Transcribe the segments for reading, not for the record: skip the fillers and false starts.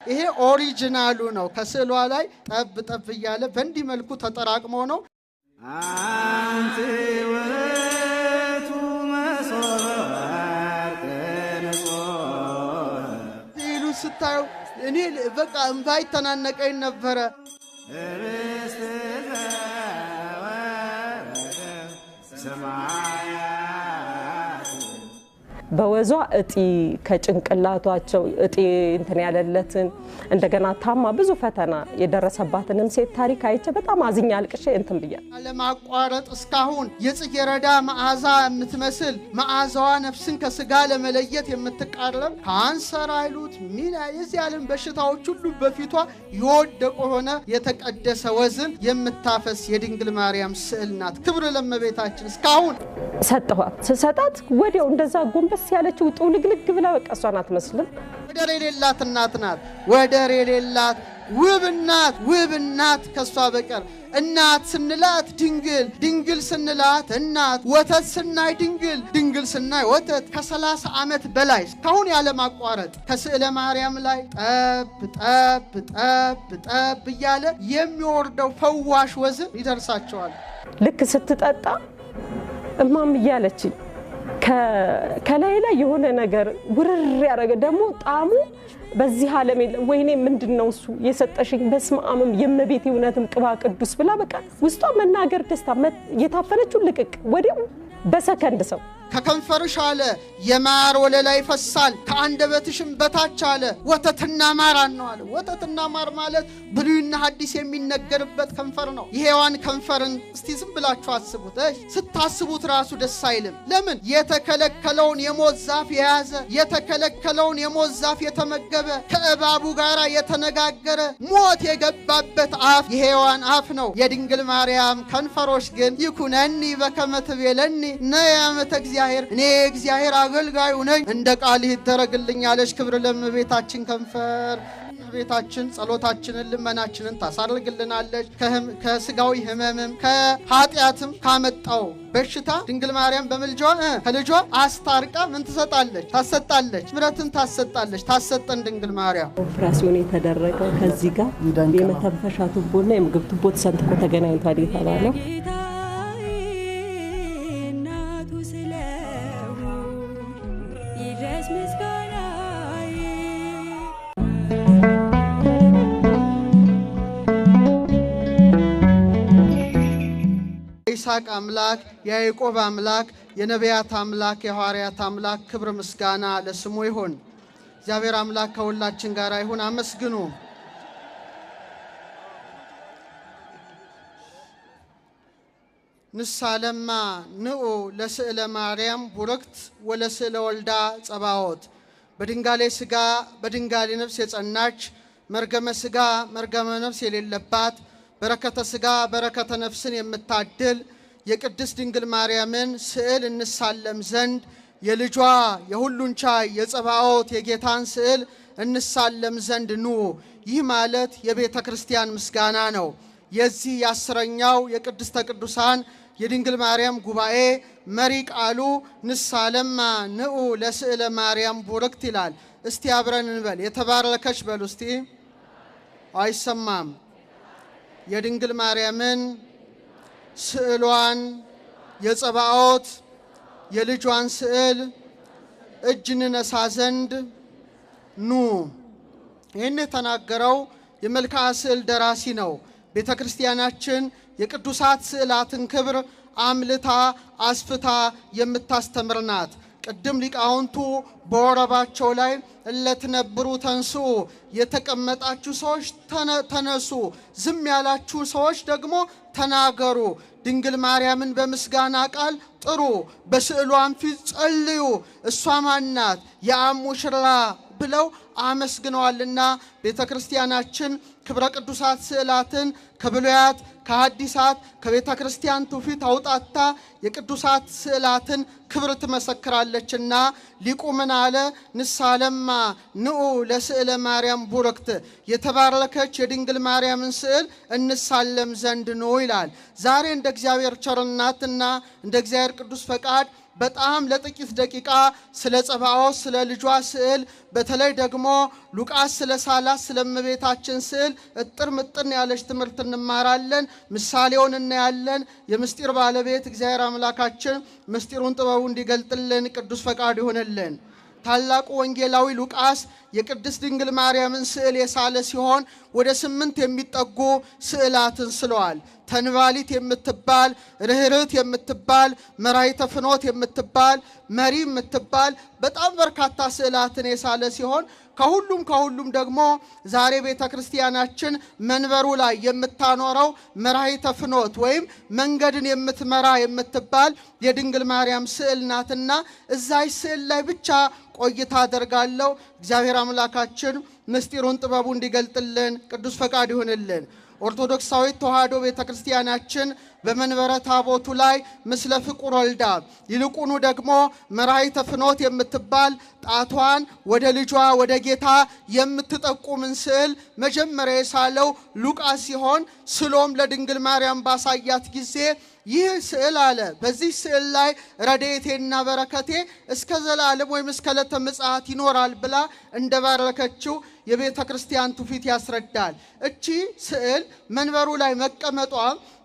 ይሄ ኦሪጂናሉ ነው። ከስዕሏ ላይ ጠብ ጠብ እያለ በእንዲህ መልኩ ተጠራቅሞ ነው። አንተ ወቱ መስዋዕት ይሉ ስታዩ እኔ በቃ እንባይ ተናነቀኝ ነበረ። በወዟ እጢ ከጭንቅላቷቸው እጢ እንትን ያለለትን እንደገና ታማ ብዙ ፈተና የደረሰባትንም ሴት ታሪክ አይቼ በጣም አዝኛ አልቅሼ እንትን ብያ አለማቋረጥ እስካሁን የጽጌረዳ መዓዛ የምትመስል መዓዛዋ ነፍስን ከስጋ ለመለየት የምትቃረብ ካንሰር አይሉት ሚና የዚህ ዓለም በሽታዎች ሁሉ በፊቷ የወደቀ ሆነ የተቀደሰ ወዝን የምታፈስ የድንግል ማርያም ስዕል ናት። ክብር ለእመቤታችን። እስካሁን ሰጠኋት። ስሰጣት ወዲያው እንደዛ ጎንበስ ያለችው ጥውልግልግ ብላ በቃ እሷን አትመስልም። ወደር የሌላት እናት ናት። ወደር የሌላት ውብ እናት ከሷ በቀር። እናት ስንላት ድንግል፣ ድንግል ስንላት እናት፣ ወተት ስናይ ድንግል፣ ድንግል ስናይ ወተት። ከ30 ዓመት በላይ እስካሁን ያለማቋረጥ ከስዕለ ማርያም ላይ ጠብ ጠብ ጠብ ጠብ እያለ የሚወርደው ፈዋሽ ወዝን ይደርሳቸዋል። ልክ ስትጠጣ እማም እያለችኝ ከላይ ላይ የሆነ ነገር ውርር ያረገ ደግሞ ጣሙ በዚህ ዓለም ወይኔ ምንድነው እሱ የሰጠሽኝ በስመ አብም የእመቤቴ እውነትም ቅባ ቅዱስ ብላ በቃ ውስጧ መናገር ደስታ የታፈነችው ልቅቅ ወዲያው በሰከንድ ሰው ከከንፈርሽ አለ የማር ወለላ ይፈሳል፣ ከአንደበትሽም በታች አለ ወተትና ማር ነው አለ። ወተትና ማር ማለት ብሉይና ሐዲስ የሚነገርበት ከንፈር ነው። የሔዋን ከንፈርን እስቲ ዝም ብላችሁ አስቡት። ስታስቡት ራሱ ደስ አይልም። ለምን? የተከለከለውን የሞት ዛፍ የያዘ የተከለከለውን የሞት ዛፍ የተመገበ ከእባቡ ጋር የተነጋገረ ሞት የገባበት አፍ የሔዋን አፍ ነው። የድንግል ማርያም ከንፈሮች ግን ይኩነኒ በከመ ትቤለኒ ነያመተ እኔ እግዚአብሔር አገልጋዩ ነኝ እንደ ቃልህ ይደረግልኝ አለች። ክብር ለእመቤታችን ከንፈር። እመቤታችን ጸሎታችንን ልመናችንን ታሳርግልናለች። ከስጋዊ ህመምም ከኃጢአትም ካመጣው በሽታ ድንግል ማርያም በምልጃዋ ከልጇ አስታርቃ ምን ትሰጣለች? ታሰጣለች። ምሕረትን ታሰጣለች። ታሰጠን ድንግል ማርያም። ኦፕራሲዮን የተደረገው ከዚህ ጋር የመተንፈሻ ቱቦና የምግብ ቱቦ ተሰንጥቆ ተገናኝቷል የተባለው የይስሐቅ አምላክ የያዕቆብ አምላክ የነቢያት አምላክ የሐዋርያት አምላክ ክብር ምስጋና ለስሙ ይሁን። እግዚአብሔር አምላክ ከሁላችን ጋር ይሁን። አመስግኑ። ንሳለማ ንዑ ለስዕለ ማርያም ቡርክት ወለስዕለ ወልዳ ጸባዖት። በድንጋሌ ሥጋ በድንጋሌ ነፍስ የጸናች መርገመ ሥጋ መርገመ ነፍስ የሌለባት በረከተ ሥጋ በረከተ ነፍስን የምታድል የቅድስት ድንግል ማርያምን ስዕል እንሳለም ዘንድ የልጇ የሁሉን ቻይ የጸባዖት የጌታን ስዕል እንሳለም ዘንድ ኑ። ይህ ማለት የቤተ ክርስቲያን ምስጋና ነው። የዚህ የአስረኛው የቅድስተ ቅዱሳን የድንግል ማርያም ጉባኤ መሪ ቃሉ ንሳለማ ንዑ ለስዕለ ማርያም ቡርክት ይላል። እስቲ አብረን እንበል። የተባረከች በሉ እስቲ። አይሰማም። የድንግል ማርያምን ስዕሏን የጸባዖት የልጇን ስዕል እጅ እንነሳ ዘንድ ኑ። ይህን የተናገረው የመልክዓ ስዕል ደራሲ ነው። ቤተ ክርስቲያናችን የቅዱሳት ስዕላትን ክብር አምልታ አስፍታ የምታስተምር ናት። ቅድም ሊቃውንቱ በወረባቸው ላይ እለትነብሩ ተንስኡ፣ የተቀመጣችሁ ሰዎች ተነሱ፣ ዝም ያላችሁ ሰዎች ደግሞ ተናገሩ፣ ድንግል ማርያምን በምስጋና ቃል ጥሩ፣ በስዕሏን ፊት ጸልዩ፣ እሷ ማናት የአብ ሙሽራ ብለው አመስግነዋልና ቤተ ክርስቲያናችን ክብረ ቅዱሳት ስዕላትን ከብሉያት ከሐዲሳት ከቤተ ክርስቲያን ትውፊት አውጣታ የቅዱሳት ስዕላትን ክብር ትመሰክራለችና ሊቁ ምን አለ? ንሳለማ ንዑ ለስዕለ ማርያም ቡርክት፣ የተባረከች የድንግል ማርያምን ስዕል እንሳለም ዘንድ ነው ይላል። ዛሬ እንደ እግዚአብሔር ቸርነትና እንደ እግዚአብሔር ቅዱስ ፈቃድ በጣም ለጥቂት ደቂቃ ስለ ጸባዖት ስለ ልጇ ስዕል በተለይ ደግሞ ሉቃስ ስለ ሳላት ስለ እመቤታችን ስዕል እጥር ምጥን ያለች ትምህርት እንማራለን። ምሳሌውን እናያለን። የምስጢር ባለቤት እግዚአብሔር አምላካችን ምስጢሩን ጥበቡ እንዲገልጥልን ቅዱስ ፈቃዱ ይሆንልን። ታላቁ ወንጌላዊ ሉቃስ የቅድስት ድንግል ማርያምን ስዕል የሳለ ሲሆን ወደ 8 የሚጠጉ ስዕላትን ስለዋል። ተንባሊት የምትባል፣ ርህርት የምትባል፣ መራይተ ፍኖት የምትባል፣ መሪ የምትባል በጣም በርካታ ስዕላትን የሳለ ሲሆን ከሁሉም ደግሞ ዛሬ ቤተ ክርስቲያናችን መንበሩ ላይ የምታኖረው መራይተ ፍኖት ወይም መንገድን የምትመራ የምትባል የድንግል ማርያም ስዕል ናትና እዛይ ስዕል ላይ ብቻ ቆይታ አደርጋለሁ። እግዚአብሔር አምላካችን ምስጢሩን ጥበቡ እንዲገልጥልን ቅዱስ ፈቃድ ይሁንልን። ኦርቶዶክሳዊት ተዋሕዶ ቤተ ክርስቲያናችን በመንበረ ታቦቱ ላይ ምስለ ፍቁር ወልዳ ይልቁኑ ደግሞ መራይተ ፍኖት የምትባል ጣቷን ወደ ልጇ ወደ ጌታ የምትጠቁምን ስዕል መጀመሪያ የሳለው ሉቃስ ሲሆን ስሎም ለድንግል ማርያም ባሳያት ጊዜ ይህ ስዕል አለ በዚህ ስዕል ላይ ረድኤቴና በረከቴ እስከ ዘላለም ወይም እስከ ዕለተ ምጽአት ይኖራል ብላ እንደባረከችው የቤተ ክርስቲያን ትውፊት ያስረዳል። እቺ ስዕል መንበሩ ላይ መቀመጧ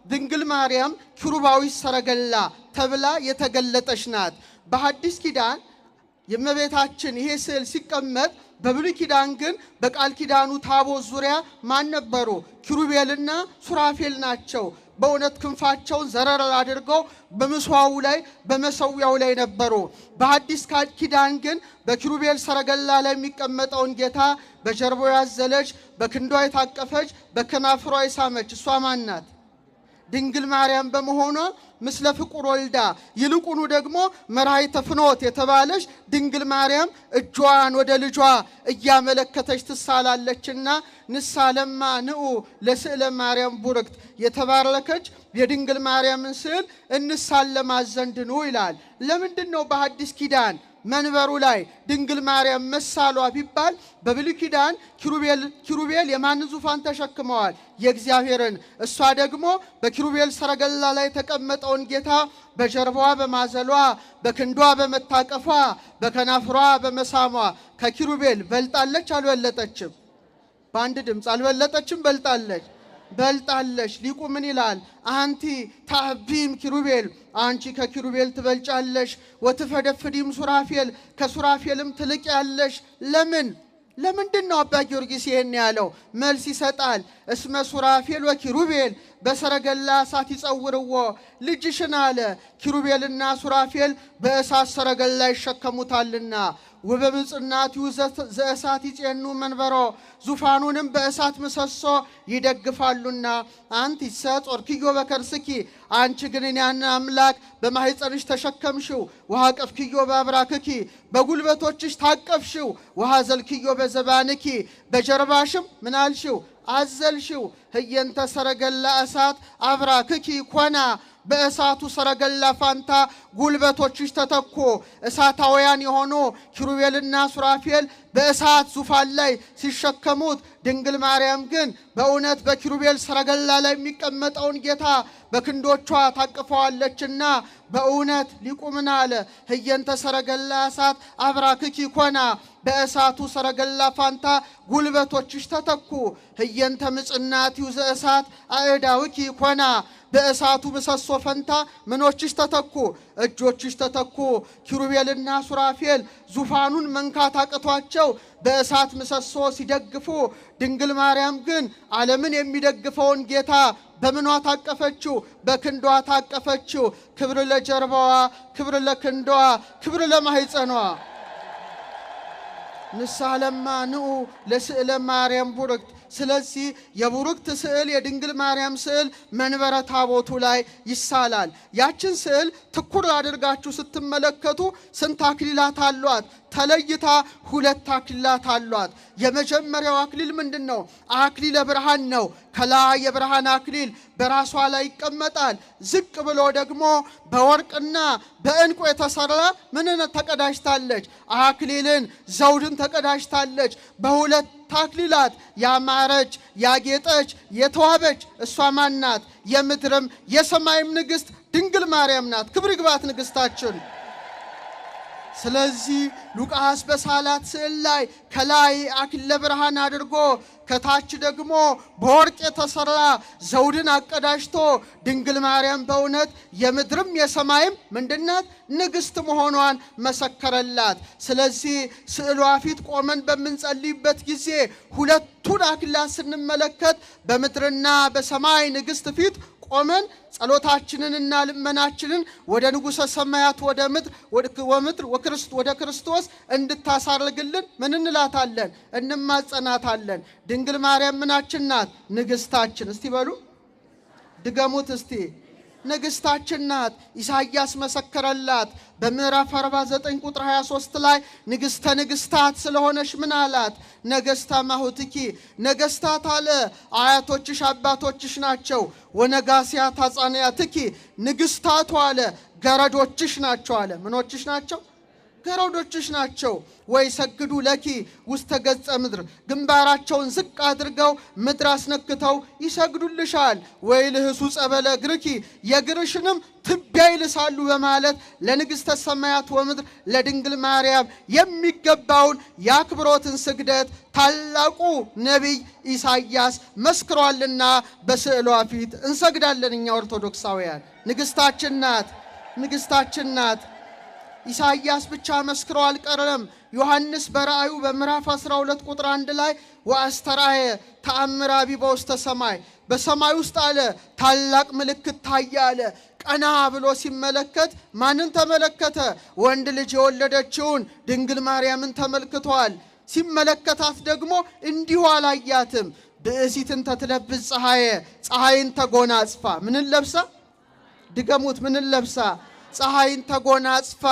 ድንግል ማርያም ኪሩባዊት ሰረገላ ተብላ የተገለጠች ናት። በሐዲስ ኪዳን የእመቤታችን ይሄ ስዕል ሲቀመጥ በብሉይ ኪዳን ግን በቃል ኪዳኑ ታቦት ዙሪያ ማን ነበሩ? ኪሩቤልና ሱራፌል ናቸው። በእውነት ክንፋቸውን ዘረር አድርገው በምስዋው ላይ በመሰዊያው ላይ ነበሩ። በሐዲስ ኪዳን ግን በኪሩቤል ሰረገላ ላይ የሚቀመጠውን ጌታ በጀርባው ያዘለች፣ በክንዷ የታቀፈች፣ በከናፍሯ የሳመች እሷ ማን ናት? ድንግል ማርያም በመሆኗ ምስለ ፍቁር ወልዳ ይልቁኑ ደግሞ መራይተ ፍኖት የተባለች ድንግል ማርያም እጇን ወደ ልጇ እያመለከተች ትሳላለችና ንሳለማ ንዑ ለስዕለ ማርያም ቡርክት የተባረከች የድንግል ማርያምን ስዕል እንሳለማት ዘንድ ኑ ይላል። ለምንድን ነው በሐዲስ ኪዳን መንበሩ ላይ ድንግል ማርያም መሳሏ ቢባል በብሉይ ኪዳን ኪሩቤል የማንን ዙፋን ተሸክመዋል? የእግዚአብሔርን። እሷ ደግሞ በኪሩቤል ሰረገላ ላይ የተቀመጠውን ጌታ በጀርባዋ በማዘሏ በክንዷ በመታቀፏ በከናፍሯ በመሳሟ ከኪሩቤል በልጣለች አልበለጠችም? በአንድ ድምፅ አልበለጠችም፣ በልጣለች። በልጣለች። ሊቁ ምን ይላል? አንቲ ታቢም ኪሩቤል፣ አንቺ ከኪሩቤል ትበልጫለሽ። ወትፈደፍዲም ሱራፌል፣ ከሱራፌልም ትልቅ ያለሽ። ለምንድን ነው አባ ጊዮርጊስ ይሄን ያለው? መልስ ይሰጣል። እስመ ሱራፌል ወኪሩቤል በሰረገላ እሳት ይጸውርዎ። ልጅሽን አለ ኪሩቤልና ሱራፌል በእሳት ሰረገላ ይሸከሙታልና ወበብጽናት ዘእሳት ይጼኑ መንበሮ፣ ዙፋኑንም በእሳት ምሰሶ ይደግፋሉና። አንቲሰ ጾርክዮ በከርስኪ፣ አንቺ ግን ያን አምላክ በማኅፀንሽ ተሸከምሽው። ወሃቀፍክዮ በአብራክኪ፣ በጉልበቶችሽ ታቀፍሽው። ወሃዘልክዮ በዘባንኪ፣ በጀርባሽም ምን አልሽው? አዘልሽው። ህየንተ ሰረገላ እሳት አብራክኪ ኮና፣ በእሳቱ ሰረገላ ፋንታ ጉልበቶችሽ ተተኮ። እሳታውያን የሆኑ ኪሩቤልና ሱራፌል በእሳት ዙፋን ላይ ሲሸከሙት፣ ድንግል ማርያም ግን በእውነት በኪሩቤል ሰረገላ ላይ የሚቀመጠውን ጌታ በክንዶቿ ታቅፈዋለችና በእውነት ሊቁ ምን አለ? ህየንተ ሰረገላ እሳት አብራክኪ ኮና፣ በእሳቱ ሰረገላ ፋንታ ጉልበቶችሽ ተተኩ። ህየንተ ምጽናት ይውዘ እሳት አእዳውኪ ኮና፣ በእሳቱ ምሰሶ ፈንታ ምኖችሽ ተተኩ? እጆችሽ ተተኩ። ኪሩቤልና ሱራፌል ዙፋኑን መንካት አቅቷቸው በእሳት ምሰሶ ሲደግፉ፣ ድንግል ማርያም ግን ዓለምን የሚደግፈውን ጌታ በምኗ ታቀፈችው? በክንዷ ታቀፈችው። ክብር ለጀርባዋ፣ ክብር ለክንዷ፣ ክብር ለማኅፀኗ። ንሳለማ ንዑ ለስዕለ ማርያም ቡርክት። ስለዚህ የቡርክት ስዕል የድንግል ማርያም ስዕል መንበረ ታቦቱ ላይ ይሳላል። ያችን ስዕል ትኩር አድርጋችሁ ስትመለከቱ ስንት አክሊላት አሏት? ተለይታ 2 አክሊላት አሏት። የመጀመሪያው አክሊል ምንድን ነው? አክሊለ ብርሃን ነው። ከላይ የብርሃን አክሊል በራሷ ላይ ይቀመጣል። ዝቅ ብሎ ደግሞ በወርቅና በዕንቁ የተሰራ ምንን ተቀዳጅታለች? አክሊልን ዘውድን ተቀዳጅታለች። በ2 አክሊላት ያማረች ያጌጠች የተዋበች እሷ ማን ናት? የምድርም የሰማይም ንግሥት ድንግል ማርያም ናት። ክብር ይግባት ንግሥታችን። ስለዚህ ሉቃስ በሳላት ስዕል ላይ ከላይ አክሊለ ብርሃን አድርጎ ከታች ደግሞ በወርቅ የተሰራ ዘውድን አቀዳጅቶ ድንግል ማርያም በእውነት የምድርም የሰማይም ምንድናት? ንግሥት መሆኗን መሰከረላት። ስለዚህ ስዕሏ ፊት ቆመን በምንጸልይበት ጊዜ ሁለቱን አክሊላት ስንመለከት በምድርና በሰማይ ንግሥት ፊት ቆመን ጸሎታችንንና ልመናችንን ወደ ንጉሠ ሰማያት ወደ ክርስቶስ እንድታሳርግልን ምን እንላታለን? እንማጸናታለን። ድንግል ማርያም ምናችን ናት? ንግሥታችን። እስቲ በሉ ድገሙት እስቲ። ንግሥታችን ናት። ኢሳይያስ መሰከረላት በምዕራፍ 49 ቁጥር 23 ላይ ንግሥተ ንግሥታት ስለሆነሽ ምን አላት? ነገሥታ ማሁትኪ። ነገሥታት አለ አያቶችሽ አባቶችሽ ናቸው። ወነጋሲያት አጻንያትኪ። ንግሥታቱ አለ ገረዶችሽ ናቸው አለ። ምኖችሽ ናቸው? ገረዶችሽ ናቸው። ወይ ሰግዱ ለኪ ውስተ ገጸ ምድር። ግንባራቸውን ዝቅ አድርገው ምድር አስነክተው ይሰግዱልሻል። ወይ ልህሱ ጸበለ እግርኪ። የእግርሽንም ትቢያ ይልሳሉ በማለት ለንግሥተ ሰማያት ወምድር ለድንግል ማርያም የሚገባውን የአክብሮትን ስግደት ታላቁ ነቢይ ኢሳይያስ መስክሯልና በስዕሏ ፊት እንሰግዳለን እኛ ኦርቶዶክሳውያን። ንግሥታችን ናት። ንግሥታችን ናት። ኢሳይያስ ብቻ መስክሮ አልቀረም። ዮሐንስ በራእዩ በምዕራፍ 12 ቁጥር 1 ላይ ወአስተርአየ ተአምረ አቢበ ውስተ ሰማይ። በሰማይ ውስጥ አለ ታላቅ ምልክት ታየ አለ። ቀና ብሎ ሲመለከት ማንን ተመለከተ? ወንድ ልጅ የወለደችውን ድንግል ማርያምን ተመልክቷል። ሲመለከታት ደግሞ እንዲሁ አላያትም። ብእሲትን ተትለብስ ፀሐየ። ፀሐይን ተጎናጽፋ ምንን ለብሳ? ድገሙት። ምንን ለብሳ? ፀሐይን ተጎናጽፋ።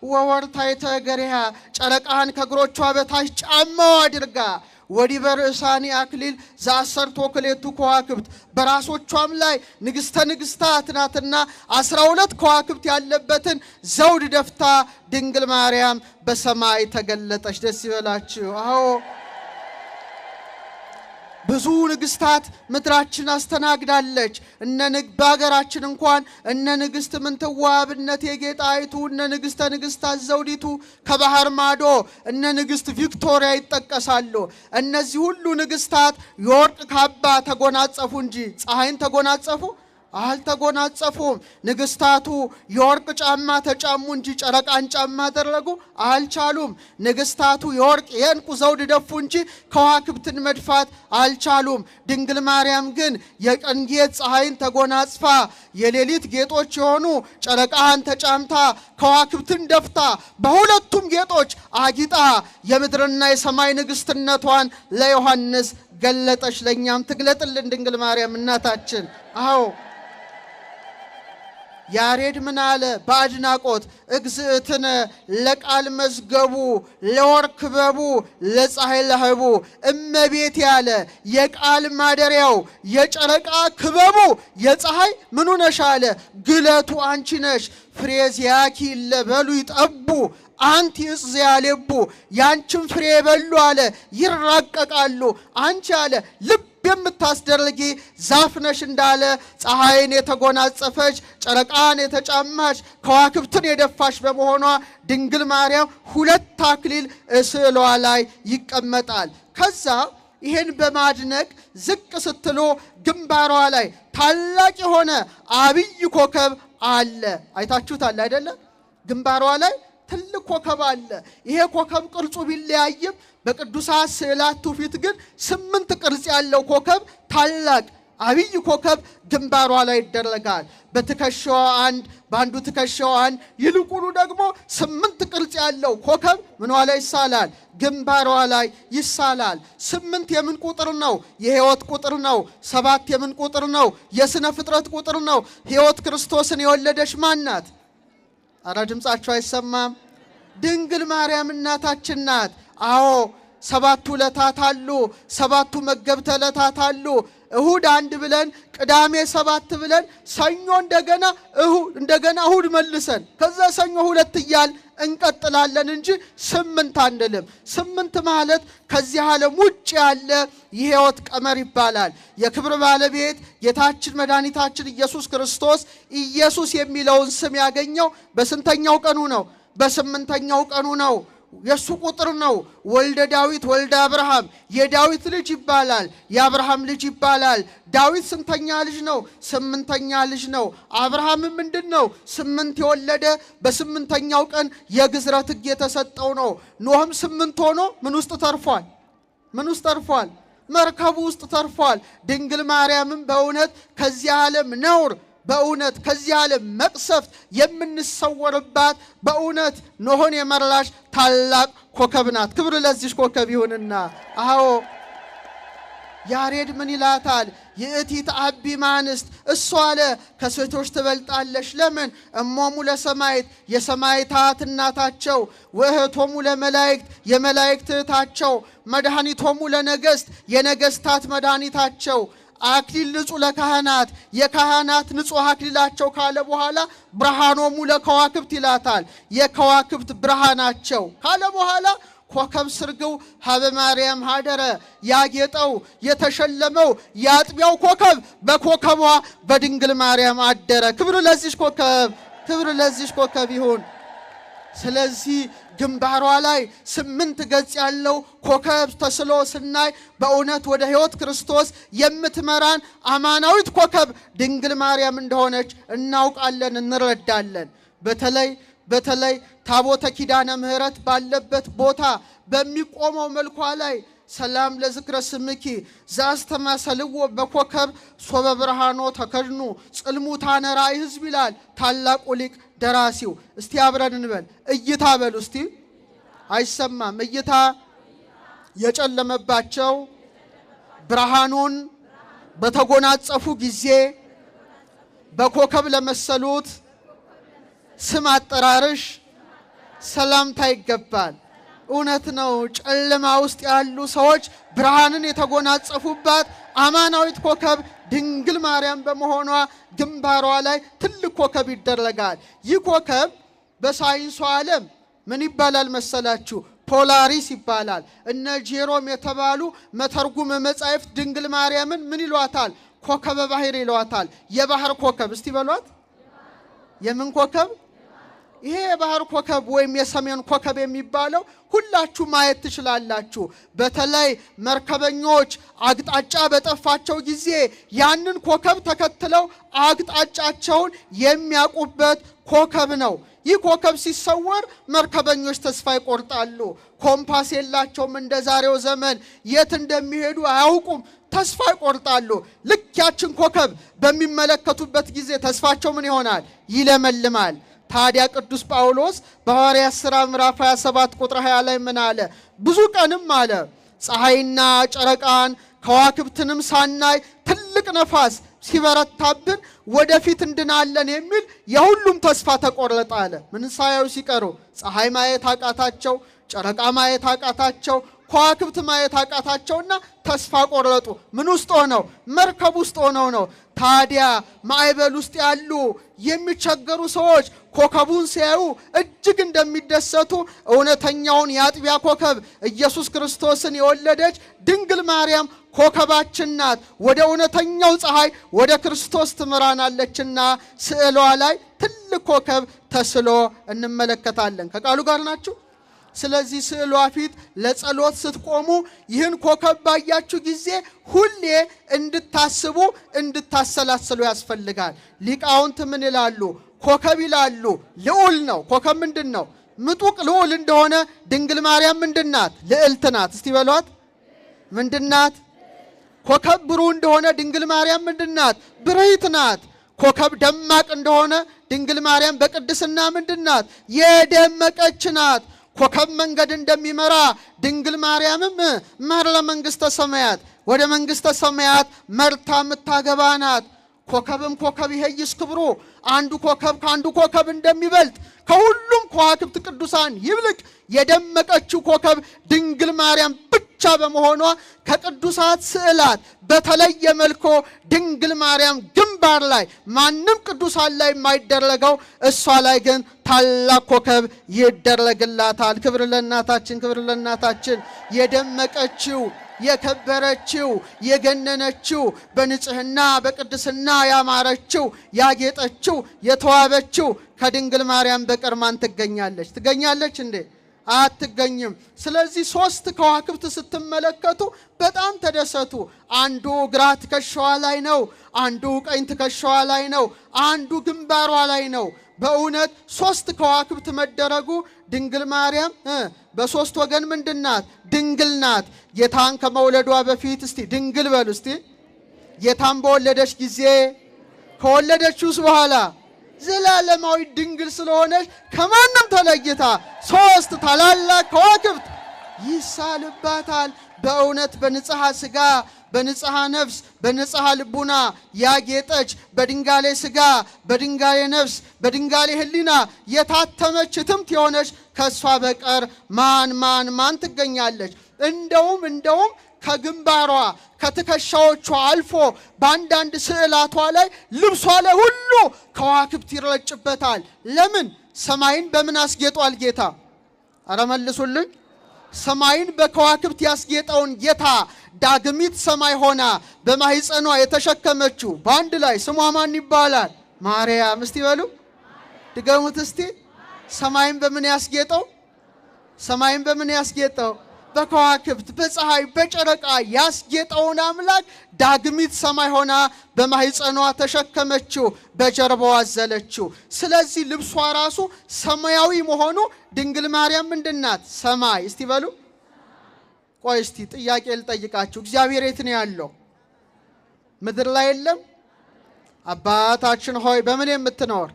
ወወርታይተ እገሪሃ። ጨረቃን ከእግሮቿ በታች ጫማው አድርጋ። ወዲህ በርእሳኒ አክሊል ዘአሰርቱ ወክልኤቱ ከዋክብት። በራሶቿም ላይ ንግሥተ ንግሥታት ናትና 12 ከዋክብት ያለበትን ዘውድ ደፍታ ድንግል ማርያም በሰማይ ተገለጠች። ደስ ይበላችሁ። አዎ ብዙ ንግሥታት ምድራችን አስተናግዳለች። በሀገራችን እንኳን እነ ንግሥት ምንትዋብ፣ እነ እቴጌ ጣይቱ፣ እነ ንግሥተ ንግሥታት ዘውዲቱ፣ ከባህር ማዶ እነ ንግሥት ቪክቶሪያ ይጠቀሳሉ። እነዚህ ሁሉ ንግሥታት የወርቅ ካባ ተጎናጸፉ እንጂ ፀሐይን ተጎናጸፉ? አልተጎናጸፉም። ንግሥታቱ የወርቅ ጫማ ተጫሙ እንጂ ጨረቃን ጫማ አደረጉ? አልቻሉም። ንግሥታቱ የወርቅ የዕንቁ ዘውድ ደፉ እንጂ ከዋክብትን መድፋት አልቻሉም። ድንግል ማርያም ግን የቀን ጌጥ ፀሐይን ተጎናጽፋ የሌሊት ጌጦች የሆኑ ጨረቃን ተጫምታ ከዋክብትን ደፍታ በሁለቱም ጌጦች አጊጣ የምድርና የሰማይ ንግሥትነቷን ለዮሐንስ ገለጠች። ለእኛም ትግለጥልን ድንግል ማርያም እናታችን። አዎ ያሬድ ምን አለ በአድናቆት? እግዝእትነ ለቃል መዝገቡ ለወርቅ ክበቡ ለፀሐይ ለህቡ። እመቤት ያለ የቃል ማደሪያው የጨረቃ ክበቡ የፀሐይ ምኑ ነሽ አለ ግለቱ አንቺ ነሽ። ፍሬዚያኪ ለበሉ ይጠቡ አንቲ እጽ ዘያሌቡ። ያንቺን ፍሬ የበሉ አለ ይራቀቃሉ። አንቺ አለ ልብ የምታስደርጊ ዛፍ ነሽ እንዳለ ፀሐይን የተጎናጸፈች ጨረቃን የተጫማች ከዋክብትን የደፋች በመሆኗ ድንግል ማርያም 2 አክሊል ስዕሏ ላይ ይቀመጣል። ከዛ ይሄን በማድነቅ ዝቅ ስትሎ ግንባሯ ላይ ታላቅ የሆነ አብይ ኮከብ አለ። አይታችሁታል አይደለ? ግንባሯ ላይ ትልቅ ኮከብ አለ። ይሄ ኮከብ ቅርጹ ቢለያይም በቅዱሳት ስዕላት ትውፊት ግን 8 ቅርጽ ያለው ኮከብ ታላቅ አብይ ኮከብ ግንባሯ ላይ ይደረጋል። በትከሻዋ አንድ፣ በአንዱ ትከሻዋ አንድ፣ ይልቁኑ ደግሞ 8 ቅርጽ ያለው ኮከብ ምኗ ላይ ይሳላል? ግንባሯ ላይ ይሳላል። 8 የምን ቁጥር ነው? የሕይወት ቁጥር ነው። 7 የምን ቁጥር ነው? የሥነ ፍጥረት ቁጥር ነው። ሕይወት ክርስቶስን የወለደች ማን ናት? አረ ድምጻችሁ አይሰማም? ድንግል ማርያም እናታችን ናት። አዎ 7 ዕለታት አሉ። 7 መገብተ ዕለታት አሉ። እሁድ 1 ብለን ቅዳሜ 7 ብለን ሰኞ እንደገና እሁድ መልሰን ከዛ ሰኞ 2 እያል እንቀጥላለን እንጂ 8 አንልም። 8 ማለት ከዚህ ዓለም ውጭ ያለ የሕይወት ቀመር ይባላል። የክብር ባለቤት ጌታችን መድኃኒታችን ኢየሱስ ክርስቶስ ኢየሱስ የሚለውን ስም ያገኘው በስንተኛው ቀኑ ነው? በስምንተኛው ቀኑ ነው። የሱ ቁጥር ነው። ወልደ ዳዊት ወልደ አብርሃም የዳዊት ልጅ ይባላል፣ የአብርሃም ልጅ ይባላል። ዳዊት ስንተኛ ልጅ ነው? ስምንተኛ ልጅ ነው። አብርሃም ምንድነው? 8 የወለደ በስምንተኛው ቀን የግዝረት ሕግ የተሰጠው ነው። ኖህም 8 ሆኖ ምን ውስጥ ተርፏል? ምን ውስጥ ተርፏል? መርከቡ ውስጥ ተርፏል። ድንግል ማርያምም በእውነት ከዚህ ዓለም ነውር በእውነት ከዚህ ዓለም መቅሰፍት የምንሰወርባት በእውነት ኖህን የመራች ታላቅ ኮከብ ናት። ክብር ለዚህ ኮከብ ይሁንና አዎ ያሬድ ምን ይላታል? ይእቲ ተአቢ ማንስት እሷ አለ ከሴቶች ትበልጣለች። ለምን? እሞሙ ለሰማይት የሰማይታት እናታቸው፣ ወእህቶሙ ለመላእክት የመላእክት እህታቸው፣ መድኃኒቶሙ ለነገሥት የነገሥታት መድኃኒታቸው፣ አክሊል ንጹሕ ለካህናት የካህናት ንጹሕ አክሊላቸው ካለ በኋላ ብርሃኖሙ ለከዋክብት ይላታል። የከዋክብት ብርሃናቸው ካለ በኋላ ኮከብ ስርግው ሀበ ማርያም ሀደረ ያጌጠው የተሸለመው የአጥቢያው ኮከብ በኮከቧ በድንግል ማርያም አደረ። ክብር ለዚህ ኮከብ፣ ክብር ለዚህ ኮከብ ይሁን። ስለዚህ ግንባሯ ላይ 8 ገጽ ያለው ኮከብ ተስሎ ስናይ በእውነት ወደ ሕይወት ክርስቶስ የምትመራን አማናዊት ኮከብ ድንግል ማርያም እንደሆነች እናውቃለን፣ እንረዳለን። በተለይ ታቦተ ኪዳነ ምሕረት ባለበት ቦታ በሚቆመው መልኳ ላይ ሰላም ለዝክረ ስምኪ ዘአስተማሰልዎ በኮከብ ሶበ ብርሃኖ ተከድኑ ጽልሙታነ ራእይ ሕዝብ ይላል ታላቁ ሊቅ ደራሲው። እስቲ አብረን እንበል እይታ በሉ እስቲ። አይሰማም። እይታ የጨለመባቸው ብርሃኑን በተጎናጸፉ ጊዜ በኮከብ ለመሰሉት ስም አጠራርሽ ሰላምታ ይገባል። እውነት ነው። ጨለማ ውስጥ ያሉ ሰዎች ብርሃንን የተጎናጸፉባት አማናዊት ኮከብ ድንግል ማርያም በመሆኗ ግንባሯ ላይ ትልቅ ኮከብ ይደረጋል። ይህ ኮከብ በሳይንሱ ዓለም ምን ይባላል መሰላችሁ? ፖላሪስ ይባላል። እነ ጄሮም የተባሉ መተርጉመ መጻሕፍት ድንግል ማርያምን ምን ይሏታል? ኮከበ ባህር ይሏታል። የባህር ኮከብ እስቲ በሏት። የምን ኮከብ? ይሄ የባህር ኮከብ ወይም የሰሜን ኮከብ የሚባለው ሁላችሁ ማየት ትችላላችሁ። በተለይ መርከበኞች አቅጣጫ በጠፋቸው ጊዜ ያንን ኮከብ ተከትለው አቅጣጫቸውን የሚያውቁበት ኮከብ ነው። ይህ ኮከብ ሲሰወር መርከበኞች ተስፋ ይቆርጣሉ። ኮምፓስ የላቸውም። እንደ ዛሬው ዘመን የት እንደሚሄዱ አያውቁም። ተስፋ ይቆርጣሉ። ልክ ያችን ኮከብ በሚመለከቱበት ጊዜ ተስፋቸው ምን ይሆናል? ይለመልማል። ታዲያ ቅዱስ ጳውሎስ በሐዋርያት ሥራ ምዕራፍ 27 ቁጥር 20 ላይ ምን አለ? ብዙ ቀንም አለ ፀሐይና ጨረቃን ከዋክብትንም ሳናይ ትልቅ ነፋስ ሲበረታብን ወደፊት እንድናለን የሚል የሁሉም ተስፋ ተቆረጠ አለ። ምን ሳያዩ ሲቀሩ ፀሐይ ማየት አቃታቸው፣ ጨረቃ ማየት አቃታቸው፣ ከዋክብት ማየት አቃታቸውና ተስፋ ቆረጡ። ምን ውስጥ ሆነው? መርከብ ውስጥ ሆነው ነው። ታዲያ ማዕበል ውስጥ ያሉ የሚቸገሩ ሰዎች ኮከቡን ሲያዩ እጅግ እንደሚደሰቱ እውነተኛውን የአጥቢያ ኮከብ ኢየሱስ ክርስቶስን የወለደች ድንግል ማርያም ኮከባችን ናት። ወደ እውነተኛው ፀሐይ ወደ ክርስቶስ ትመራናለችና ስዕሏ ላይ ትልቅ ኮከብ ተስሎ እንመለከታለን። ከቃሉ ጋር ናችሁ? ስለዚህ ስዕሏ ፊት ለጸሎት ስትቆሙ ይህን ኮከብ ባያችሁ ጊዜ ሁሌ እንድታስቡ እንድታሰላስሉ ያስፈልጋል። ሊቃውንት ምን ይላሉ? ኮከብ ይላሉ ልዑል ነው። ኮከብ ምንድን ነው? ምጡቅ ልዑል እንደሆነ ድንግል ማርያም ምንድን ናት? ልዕልት ናት። እስቲ በሏት። ምንድን ናት? ኮከብ ብሩህ እንደሆነ ድንግል ማርያም ምንድን ናት? ብርሂት ናት። ኮከብ ደማቅ እንደሆነ ድንግል ማርያም በቅድስና ምንድን ናት? የደመቀች ናት። ኮከብ መንገድ እንደሚመራ ድንግል ማርያምም መር ለመንግሥተ ሰማያት ወደ መንግሥተ ሰማያት መርታ የምታገባ ናት። ኮከብም ኮከብ ይሄይስ ክብሩ አንዱ ኮከብ ከአንዱ ኮከብ እንደሚበልጥ ከሁሉም ከዋክብት ቅዱሳን ይብልቅ የደመቀችው ኮከብ ድንግል ማርያም ብቻ በመሆኗ ከቅዱሳት ስዕላት በተለየ መልኩ ድንግል ማርያም ግንባር ላይ ማንም ቅዱሳን ላይ የማይደረገው እሷ ላይ ግን ታላቅ ኮከብ ይደረግላታል። ክብር ለእናታችን፣ ክብር ለእናታችን። የደመቀችው የከበረችው የገነነችው በንጽህና በቅድስና ያማረችው ያጌጠችው የተዋበችው ከድንግል ማርያም በቀር ማን ትገኛለች? ትገኛለች እንዴ? አትገኝም። ስለዚህ ሶስት ከዋክብት ስትመለከቱ በጣም ተደሰቱ። አንዱ ግራ ትከሻዋ ላይ ነው፣ አንዱ ቀኝ ትከሻዋ ላይ ነው፣ አንዱ ግንባሯ ላይ ነው። በእውነት ሶስት ከዋክብት መደረጉ ድንግል ማርያም በሶስት ወገን ምንድናት? ድንግል ናት። ጌታን ከመውለዷ በፊት እስቲ ድንግል በሉ እስቲ። ጌታን በወለደች ጊዜ ከወለደችውስ በኋላ ዘላለማዊ ድንግል ስለሆነች ከማንም ተለይታ ሶስት ታላላቅ ከዋክብት ይሳልባታል። በእውነት በንጽሐ ሥጋ በንጽሐ ነፍስ በንጽሐ ልቡና ያጌጠች በድንጋሌ ሥጋ በድንጋሌ ነፍስ በድንጋሌ ሕሊና የታተመች ትምት የሆነች ከሷ በቀር ማን ትገኛለች? እንደውም ከግንባሯ ከትከሻዎቿ አልፎ በአንዳንድ ስዕላቷ ላይ ልብሷ ላይ ሁሉ ከዋክብት ይረጭበታል። ለምን? ሰማይን በምን አስጌጧል ጌታ? አረ መልሱልኝ። ሰማይን በከዋክብት ያስጌጠውን ጌታ ዳግሚት ሰማይ ሆና በማህፀኗ የተሸከመችው በአንድ ላይ ስሟ ማን ይባላል? ማርያም። እስቲ በሉ ድገሙት እስቲ። ሰማይን በምን ያስጌጠው? ሰማይን በምን ያስጌጠው? በከዋክብት በፀሐይ በጨረቃ ያስጌጠውን አምላክ ዳግሚት ሰማይ ሆና በማህፀኗ ተሸከመችው፣ በጀርባዋ አዘለችው። ስለዚህ ልብሷ ራሱ ሰማያዊ መሆኑ ድንግል ማርያም ምንድናት? ሰማይ። እስቲ በሉ። ቆይ እስቲ ጥያቄ ልጠይቃችሁ። እግዚአብሔር የት ነው ያለው? ምድር ላይ የለም? አባታችን ሆይ በምን የምትኖር?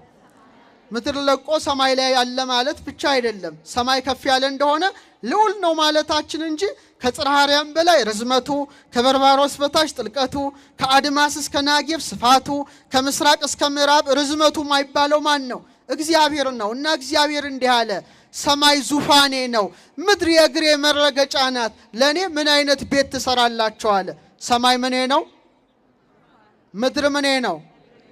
ምድር ለቆ ሰማይ ላይ ያለ ማለት ብቻ አይደለም። ሰማይ ከፍ ያለ እንደሆነ ልዑል ነው ማለታችን እንጂ ከጽርሐ አርያም በላይ ርዝመቱ፣ ከበርባሮስ በታች ጥልቀቱ፣ ከአድማስ እስከ ናጌብ ስፋቱ፣ ከምስራቅ እስከ ምዕራብ ርዝመቱ ማይባለው ማን ነው? እግዚአብሔር ነው። እና እግዚአብሔር እንዲህ አለ፣ ሰማይ ዙፋኔ ነው፣ ምድር የእግሬ መረገጫ ናት። ለእኔ ምን አይነት ቤት ትሰራላችሁ አለ። ሰማይ ምኔ ነው? ምድር ምኔ ነው?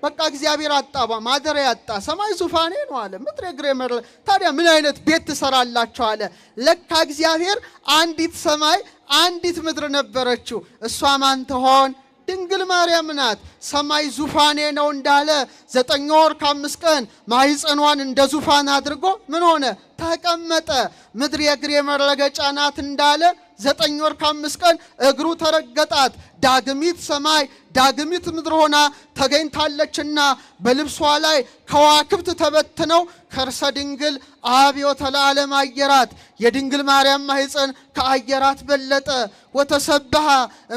በቃ እግዚአብሔር አጣባ ማደሪያ ያጣ። ሰማይ ዙፋኔ ነው አለ፣ ምድር የእግሬ መረገጫ። ታዲያ ምን አይነት ቤት ትሰራላችሁ አለ። ለካ እግዚአብሔር አንዲት ሰማይ አንዲት ምድር ነበረችው። እሷ ማን ትሆን? ድንግል ማርያም ናት። ሰማይ ዙፋኔ ነው እንዳለ 9 ወር ከ5 ቀን ማህፀኗን እንደ ዙፋን አድርጎ ምን ሆነ? ተቀመጠ። ምድር የእግሬ መረገጫ ናት እንዳለ 9 ወር ከ5 ቀን እግሩ ተረገጣት። ዳግሚት ሰማይ ዳግሚት ምድር ሆና ተገኝታለችና በልብሷ ላይ ከዋክብት ተበትነው ከርሰ ድንግል አብዮተ ለዓለም አየራት። የድንግል ማርያም ማህፀን ከአየራት በለጠ። ወተሰብሐ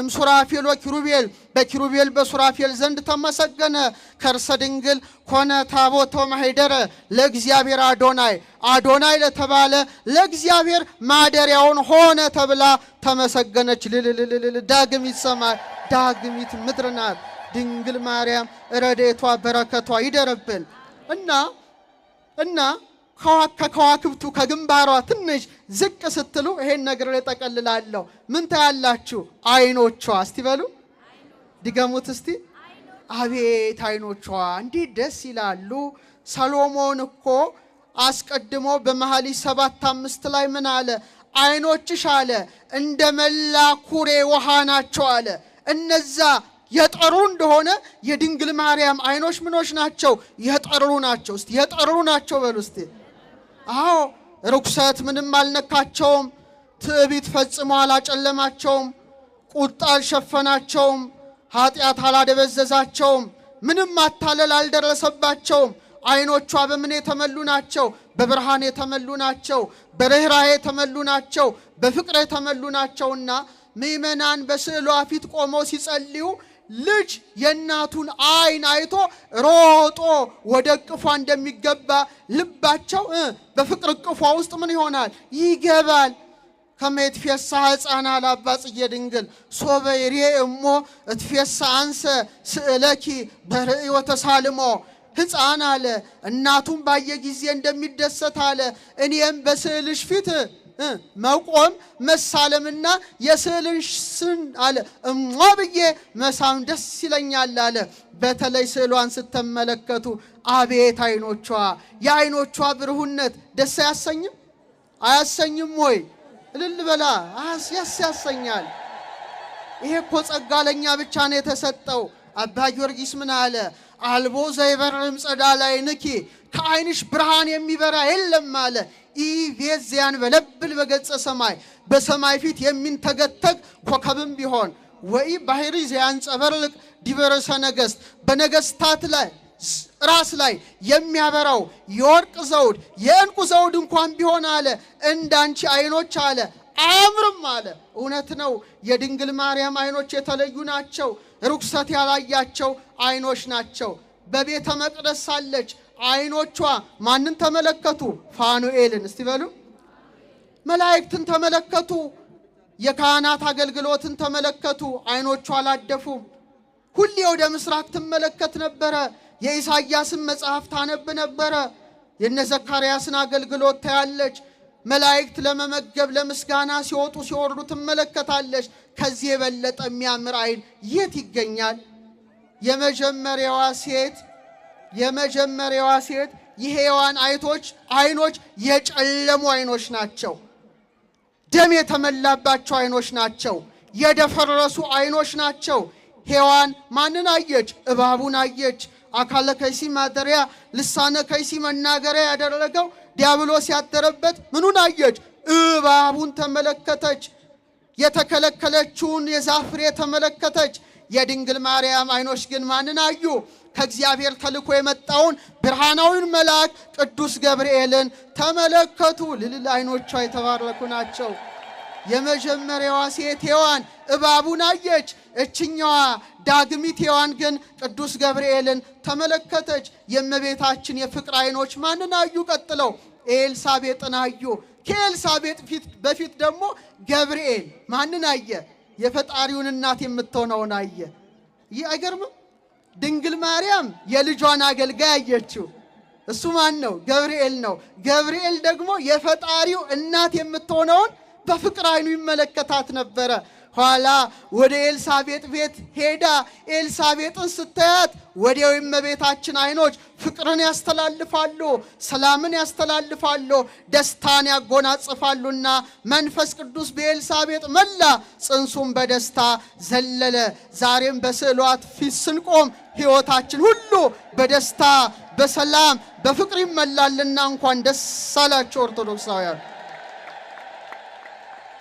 እምሱራፌል ወኪሩቤል፣ በኪሩቤል በሱራፌል ዘንድ ተመሰገነ። ከርሰ ድንግል ኮነ ታቦተ ማኅደረ ለእግዚአብሔር አዶናይ፣ አዶናይ ለተባለ ለእግዚአብሔር ማደሪያውን ሆነ ተብላ ተመሰገነች። ዳግሚት ሰማይ ዳግሚት ምድር ናት ድንግል ማርያም። ረድኤቷ በረከቷ ይደረብን እና ከከዋክብቱ ከግንባሯ ትንሽ ዝቅ ስትሉ ይሄን ነገር ላይ ጠቀልላለሁ። ምን ታያላችሁ? አይኖቿ። እስቲ በሉ ድገሙት እስቲ። አቤት አይኖቿ እንዲህ ደስ ይላሉ። ሰሎሞን እኮ አስቀድሞ በመኃልየ 7:5 ላይ ምን አለ? አይኖችሽ አለ እንደ መላ ኩሬ ውሃ ናቸው አለ። እነዛ የጠሩ እንደሆነ የድንግል ማርያም አይኖች ምኖች ናቸው? የጠሩ ናቸው። እስቲ የጠሩ ናቸው በሉ እስቲ። አዎ ርኩሰት ምንም አልነካቸውም። ትዕቢት ፈጽሞ አላጨለማቸውም። ቁጣ አልሸፈናቸውም። ኃጢአት አላደበዘዛቸውም። ምንም ማታለል አልደረሰባቸውም። አይኖቿ በምን የተመሉ ናቸው? በብርሃን የተመሉ ናቸው። በርኅራኄ የተመሉ ናቸው። በፍቅር የተመሉ ናቸውና ምእመናን በስዕሏ ፊት ቆመው ሲጸልዩ ልጅ የእናቱን አይን አይቶ ሮጦ ወደ እቅፏ እንደሚገባ ልባቸው በፍቅር እቅፏ ውስጥ ምን ይሆናል? ይገባል። ከመትፌሳህ ሕፃና ለአባ ጽጌ ድንግል ሶበ ይሬእ እሞ እትፌሳ አንሰ ስእለኪ በርእይ ወተሳልሞ። ሕፃን አለ እናቱን ባየ ጊዜ እንደሚደሰት አለ እኔም በስዕልሽ ፊት መቆም መሳለምና የስዕልሽን አለ እሟ ብዬ መሳም ደስ ይለኛል አለ። በተለይ ስዕሏን ስትመለከቱ አቤት አይኖቿ፣ የአይኖቿ ብሩህነት ደስ አያሰኝም? አያሰኝም ወይ? እልል በላ ያሰኛል። ይሄ እኮ ጸጋ ለኛ ብቻ ነው የተሰጠው። አባ ጊዮርጊስ ምን አለ? አልቦ ዘይበርም ጸዳላይንኪ ከዓይንሽ ብርሃን የሚበራ የለም አለ። ኢቬዚያን በለብል በገጸ ሰማይ በሰማይ ፊት የሚንተገተግ ኮከብም ቢሆን ወይ ባህሪ ዘያንጸበርልቅ ዲበረሰ ነገሥት በነገሥታት ላይ ራስ ላይ የሚያበራው የወርቅ ዘውድ የእንቁ ዘውድ እንኳን ቢሆን አለ እንዳንቺ አይኖች አለ አያምርም አለ። እውነት ነው። የድንግል ማርያም አይኖች የተለዩ ናቸው። ርኩሰት ያላያቸው አይኖች ናቸው። በቤተ መቅደስ ሳለች አይኖቿ ማንን ተመለከቱ? ፋኑኤልን። እስቲ በሉ መላእክትን ተመለከቱ። የካህናት አገልግሎትን ተመለከቱ። አይኖቿ አላደፉም። ሁሌ ወደ ምስራቅ ትመለከት ነበረ። የኢሳይያስን መጽሐፍ ታነብ ነበረ። የነ ዘካርያስን አገልግሎት ታያለች። መላእክት ለመመገብ ለምስጋና ሲወጡ ሲወርዱ ትመለከታለች። ከዚህ የበለጠ የሚያምር አይን የት ይገኛል? የመጀመሪያዋ ሴት የሔዋን አይኖች የጨለሙ አይኖች ናቸው። ደም የተመላባቸው አይኖች ናቸው። የደፈረሱ አይኖች ናቸው። ሔዋን ማንን አየች? እባቡን አየች። አካለ ከይሲ ማደሪያ ልሳነ ከይሲ መናገሪያ ያደረገው ዲያብሎስ ያደረበት ምኑን አየች? እባቡን ተመለከተች። የተከለከለችውን የዛፍ ፍሬ ተመለከተች። የድንግል ማርያም አይኖች ግን ማንን አዩ? ከእግዚአብሔር ተልኮ የመጣውን ብርሃናዊውን መልአክ ቅዱስ ገብርኤልን ተመለከቱ። ልልል አይኖቿ የተባረኩ ናቸው። የመጀመሪያዋ ሴት ሔዋን እባቡን አየች። እችኛዋ ዳግሚት ሔዋን ግን ቅዱስ ገብርኤልን ተመለከተች። የእመቤታችን የፍቅር አይኖች ማንን አዩ? ቀጥለው ኤልሳቤጥን አዩ። ከኤልሳቤጥ በፊት ደግሞ ገብርኤል ማንን አየ? የፈጣሪውን እናት የምትሆነውን አየ። ይህ አይገርምም? ድንግል ማርያም የልጇን አገልጋይ አየችው። እሱ ማን ነው? ገብርኤል ነው። ገብርኤል ደግሞ የፈጣሪው እናት የምትሆነውን በፍቅር አይኑ ይመለከታት ነበረ። ኋላ ወደ ኤልሳቤጥ ቤት ሄዳ ኤልሳቤጥን ስታያት ወዲያው የእመቤታችን አይኖች ፍቅርን ያስተላልፋሉ፣ ሰላምን ያስተላልፋሉ፣ ደስታን ያጎናጽፋሉና መንፈስ ቅዱስ በኤልሳቤጥ መላ፣ ጽንሱም በደስታ ዘለለ። ዛሬም በስዕሏት ፊት ስንቆም ሕይወታችን ሁሉ በደስታ በሰላም በፍቅር ይመላልና እንኳን ደስ አላችሁ ኦርቶዶክሳውያን።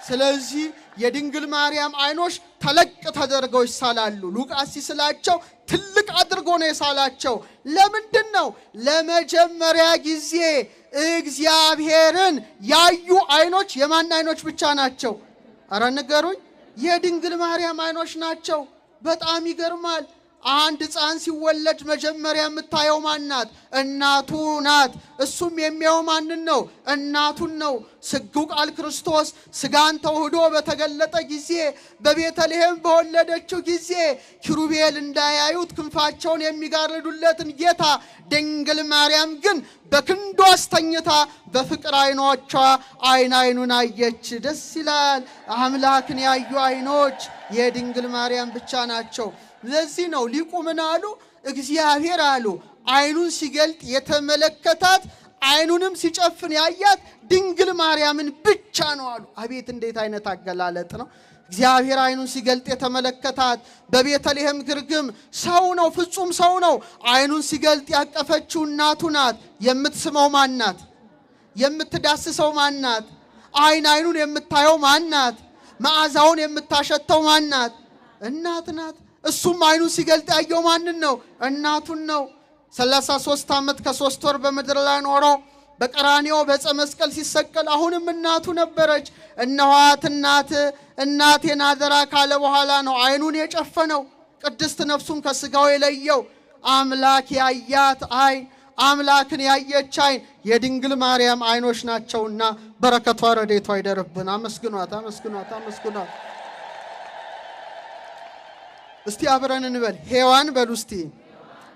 ስለዚህ የድንግል ማርያም አይኖች ተለቅ ተደርገው ይሳላሉ። ሉቃስ ሲስላቸው ትልቅ አድርጎ ነው የሳላቸው። ለምንድን ነው? ለመጀመሪያ ጊዜ እግዚአብሔርን ያዩ አይኖች የማን አይኖች ብቻ ናቸው? አረ ንገሩኝ። የድንግል ማርያም አይኖች ናቸው። በጣም ይገርማል። አንድ ሕፃን ሲወለድ መጀመሪያ የምታየው ማናት? እናቱ ናት። እሱም የሚያየው ማንን ነው? እናቱን ነው። ስግው ቃል ክርስቶስ ስጋን ተዋህዶ በተገለጠ ጊዜ በቤተልሔም በወለደችው ጊዜ ኪሩቤል እንዳያዩት ክንፋቸውን የሚጋርዱለትን ጌታ ድንግል ማርያም ግን በክንዷ አስተኝታ በፍቅር አይኖቿ አይኑን አየች። ደስ ይላል። አምላክን ያዩ አይኖች የድንግል ማርያም ብቻ ናቸው። ለዚህ ነው ሊቁ ምን አሉ? እግዚአብሔር አሉ አይኑን ሲገልጥ የተመለከታት አይኑንም ሲጨፍን ያያት ድንግል ማርያምን ብቻ ነው አሉ። አቤት እንዴት አይነት አገላለጥ ነው! እግዚአብሔር አይኑን ሲገልጥ የተመለከታት በቤተልሔም ግርግም ሰው ነው፣ ፍጹም ሰው ነው። አይኑን ሲገልጥ ያቀፈችው እናቱ ናት። የምትስመው ማናት? የምትዳስሰው ማናት? አይኑን የምታየው ማናት? መዓዛውን የምታሸተው ማናት? እናት ናት። እሱም አይኑን ሲገልጥ ያየው ማንን ነው? እናቱን ነው። 33 ዓመት ከ3 ወር በምድር ላይ ኖሮ በቀራንዮ በዕፀ መስቀል ሲሰቀል አሁንም እናቱ ነበረች። እነኋት እናቴን አደራ ካለ በኋላ ነው አይኑን የጨፈነው። ቅድስት ነፍሱን ከስጋው የለየው። አምላክ ያያት አይን፣ አምላክን ያየች አይን የድንግል ማርያም አይኖች ናቸውና በረከቷ ረድኤቷ ይደርብን። አመስግኗት፣ አመስግኗት፣ አመስግኗት። እስቲ አብረን እንበል። ሔዋን በሉ እስቲ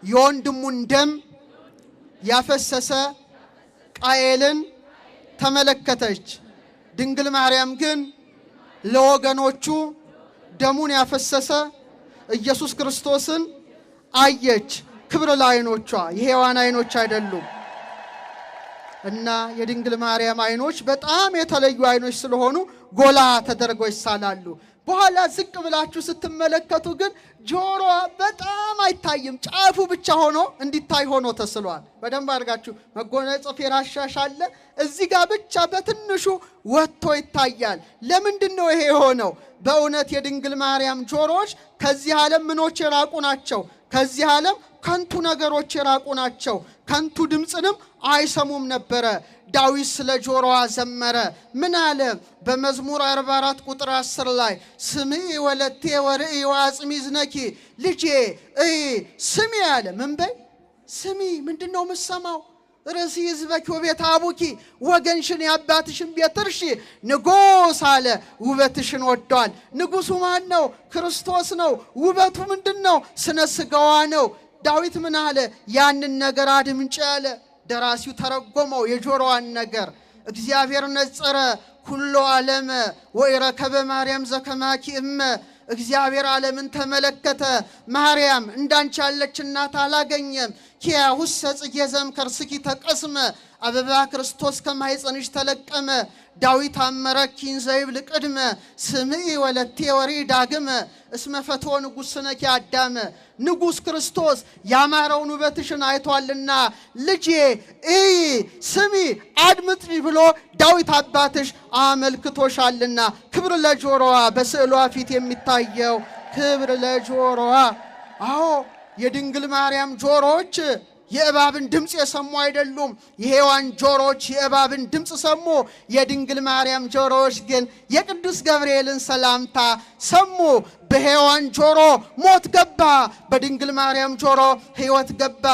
የወንድሙን ደም ያፈሰሰ ቃየልን ተመለከተች። ድንግል ማርያም ግን ለወገኖቹ ደሙን ያፈሰሰ ኢየሱስ ክርስቶስን አየች። ክብር ለዓይኖቿ። የሔዋን አይኖች አይደሉም። እና የድንግል ማርያም አይኖች በጣም የተለዩ አይኖች ስለሆኑ ጎላ ተደርገው ይሳላሉ። በኋላ ዝቅ ብላችሁ ስትመለከቱ ግን ጆሮዋ በጣም አይታይም፣ ጫፉ ብቻ ሆኖ እንዲታይ ሆኖ ተስሏል። በደንብ አድርጋችሁ መጎናጸፍ የራሻሻለ እዚህ ጋር ብቻ በትንሹ ወጥቶ ይታያል። ለምንድን ነው ይሄ የሆነው? በእውነት የድንግል ማርያም ጆሮዎች ከዚህ ዓለም ምኖች የራቁ ናቸው። ከዚህ ዓለም ከንቱ ነገሮች የራቁ ናቸው። ከንቱ ድምፅንም አይሰሙም ነበረ። ዳዊት ስለ ጆሮዋ ዘመረ። ምን አለ? በመዝሙር 44 ቁጥር 10 ላይ ስምዒ ወለቴ ወርኢ ወአጽሚ እዝነኪ፣ ልጄ እይ ስሚ አለ። ምን በይ? ስሚ። ምንድን ነው የምትሰማው? ርእሲ ሕዝበኪ ወቤተ አቡኪ፣ ወገንሽን የአባትሽን ቤት እርሺ። ንጉሥ አለ ውበትሽን ወዷል። ንጉሡ ማን ነው? ክርስቶስ ነው። ውበቱ ምንድን ነው? ስነ ሥጋዋ ነው። ዳዊት ምን አለ? ያንን ነገር አድምጪ አለ። ደራሲው ተረጎመው የጆሮዋን ነገር። እግዚአብሔር ነጸረ ኩሎ ዓለመ ወኢረከበ ማርያም ዘከማኪ እመ። እግዚአብሔር ዓለምን ተመለከተ፣ ማርያም እንዳንቺ ያለች እናት አላገኘም። ኪያሁሰ ጽጌ ዘእምከርስኪ ተቀስመ፣ አበባ ክርስቶስ ከማኅፀንሽ ተለቀመ። ዳዊት አመረኪን ዘይብል ቅድመ፣ ስምዒ ወለቴ ወርኢ ዳግመ፣ እስመ ፈትወ ንጉሥነኪ አዳመ። ንጉሥ ክርስቶስ ያማረውን ውበትሽን አይቷልና ልጄ እይ ስሚ አድምጪ ብሎ ዳዊት አባትሽ አመልክቶሻልና። ክብር ለጆሮዋ፣ በስዕሏ ፊት የሚታየው ክብር ለጆሮዋ። አዎ የድንግል ማርያም ጆሮዎች የእባብን ድምፅ የሰሙ አይደሉም። የሔዋን ጆሮዎች የእባብን ድምፅ ሰሙ። የድንግል ማርያም ጆሮዎች ግን የቅዱስ ገብርኤልን ሰላምታ ሰሙ። በሔዋን ጆሮ ሞት ገባ፣ በድንግል ማርያም ጆሮ ሕይወት ገባ።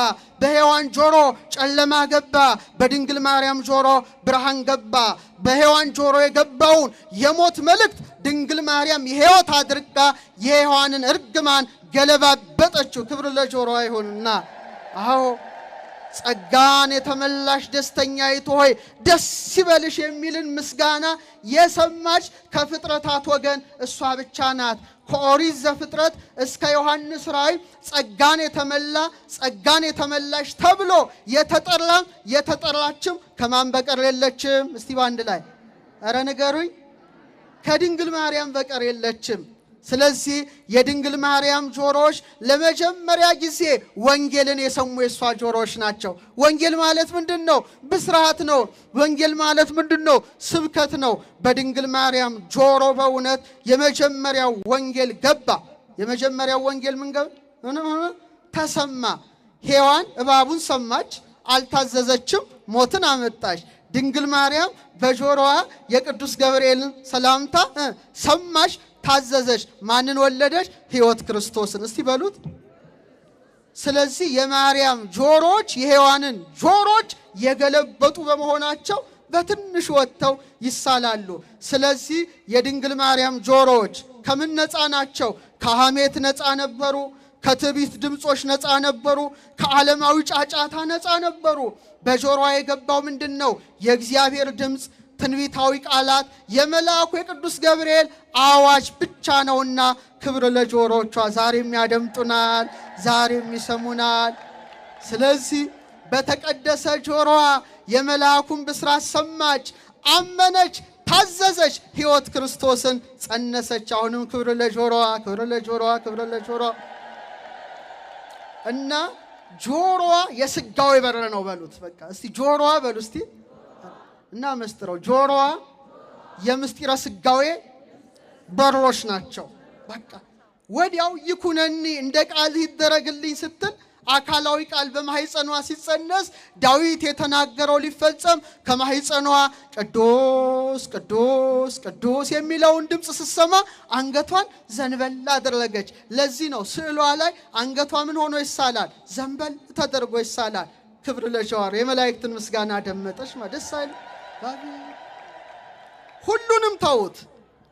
በሔዋን ጆሮ ጨለማ ገባ፣ በድንግል ማርያም ጆሮ ብርሃን ገባ። በሔዋን ጆሮ የገባውን የሞት መልእክት ድንግል ማርያም የሕይወት አድርጋ የሔዋንን እርግማን ገለባበጠችው። ክብር ለጆሮዋ ይሁንና አዎ ጸጋን የተመላሽ ደስተኛይቱ ሆይ ደስ ይበልሽ የሚልን ምስጋና የሰማች ከፍጥረታት ወገን እሷ ብቻ ናት። ከኦሪት ዘፍጥረት እስከ ዮሐንስ ራእይ ጸጋን የተመላ ጸጋን የተመላሽ ተብሎ የተጠራም የተጠራችም ከማን በቀር የለችም? እስቲ ባንድ ላይ ኧረ ንገሩኝ። ከድንግል ማርያም በቀር የለችም። ስለዚህ የድንግል ማርያም ጆሮዎች ለመጀመሪያ ጊዜ ወንጌልን የሰሙ የሷ ጆሮዎች ናቸው። ወንጌል ማለት ምንድን ነው? ብስራት ነው። ወንጌል ማለት ምንድን ነው? ስብከት ነው። በድንግል ማርያም ጆሮ በእውነት የመጀመሪያው ወንጌል ገባ። የመጀመሪያው ወንጌል ምን ተሰማ? ሔዋን እባቡን ሰማች፣ አልታዘዘችም፣ ሞትን አመጣች። ድንግል ማርያም በጆሮዋ የቅዱስ ገብርኤልን ሰላምታ ሰማች፣ ታዘዘች። ማንን ወለደች? ሕይወት ክርስቶስን። እስቲ በሉት። ስለዚህ የማርያም ጆሮች የሔዋንን ጆሮች የገለበጡ በመሆናቸው በትንሽ ወጥተው ይሳላሉ። ስለዚህ የድንግል ማርያም ጆሮዎች ከምን ነፃ ናቸው? ከሐሜት ነፃ ነበሩ። ከትዕቢት ድምጾች ነፃ ነበሩ። ከዓለማዊ ጫጫታ ነፃ ነበሩ። በጆሮዋ የገባው ምንድን ነው? የእግዚአብሔር ድምፅ፣ ትንቢታዊ ቃላት፣ የመልአኩ የቅዱስ ገብርኤል አዋጅ ብቻ ነውና ክብር ለጆሮቿ። ዛሬም ያደምጡናል፣ ዛሬም ይሰሙናል። ስለዚህ በተቀደሰ ጆሮዋ የመልአኩን ብስራት ሰማች፣ አመነች፣ ታዘዘች፣ ሕይወት ክርስቶስን ጸነሰች። አሁንም ክብር ለጆሮዋ፣ ክብር ለጆሮዋ፣ ክብር ለጆሮዋ። እና ጆሮዋ የስጋዊ በር ነው በሉት። በቃ እስቲ ጆሮዋ በሉ እስቲ እና መስጥረው። ጆሮዋ የምስጢረ ስጋዌ በሮች ናቸው። በቃ ወዲያው ይኩነኒ እንደ ቃል ይደረግልኝ ስትል አካላዊ ቃል በማህፀኗ ሲጸነስ ዳዊት የተናገረው ሊፈጸም ከማህፀኗ ቅዱስ ቅዱስ ቅዱስ የሚለውን ድምፅ ስትሰማ አንገቷን ዘንበል አደረገች። ለዚህ ነው ስዕሏ ላይ አንገቷ ምን ሆኖ ይሳላል? ዘንበል ተደርጎ ይሳላል። ክብር ለጀዋር የመላእክትን ምስጋና ደመጠች። ደስ አይል? ሁሉንም ተውት።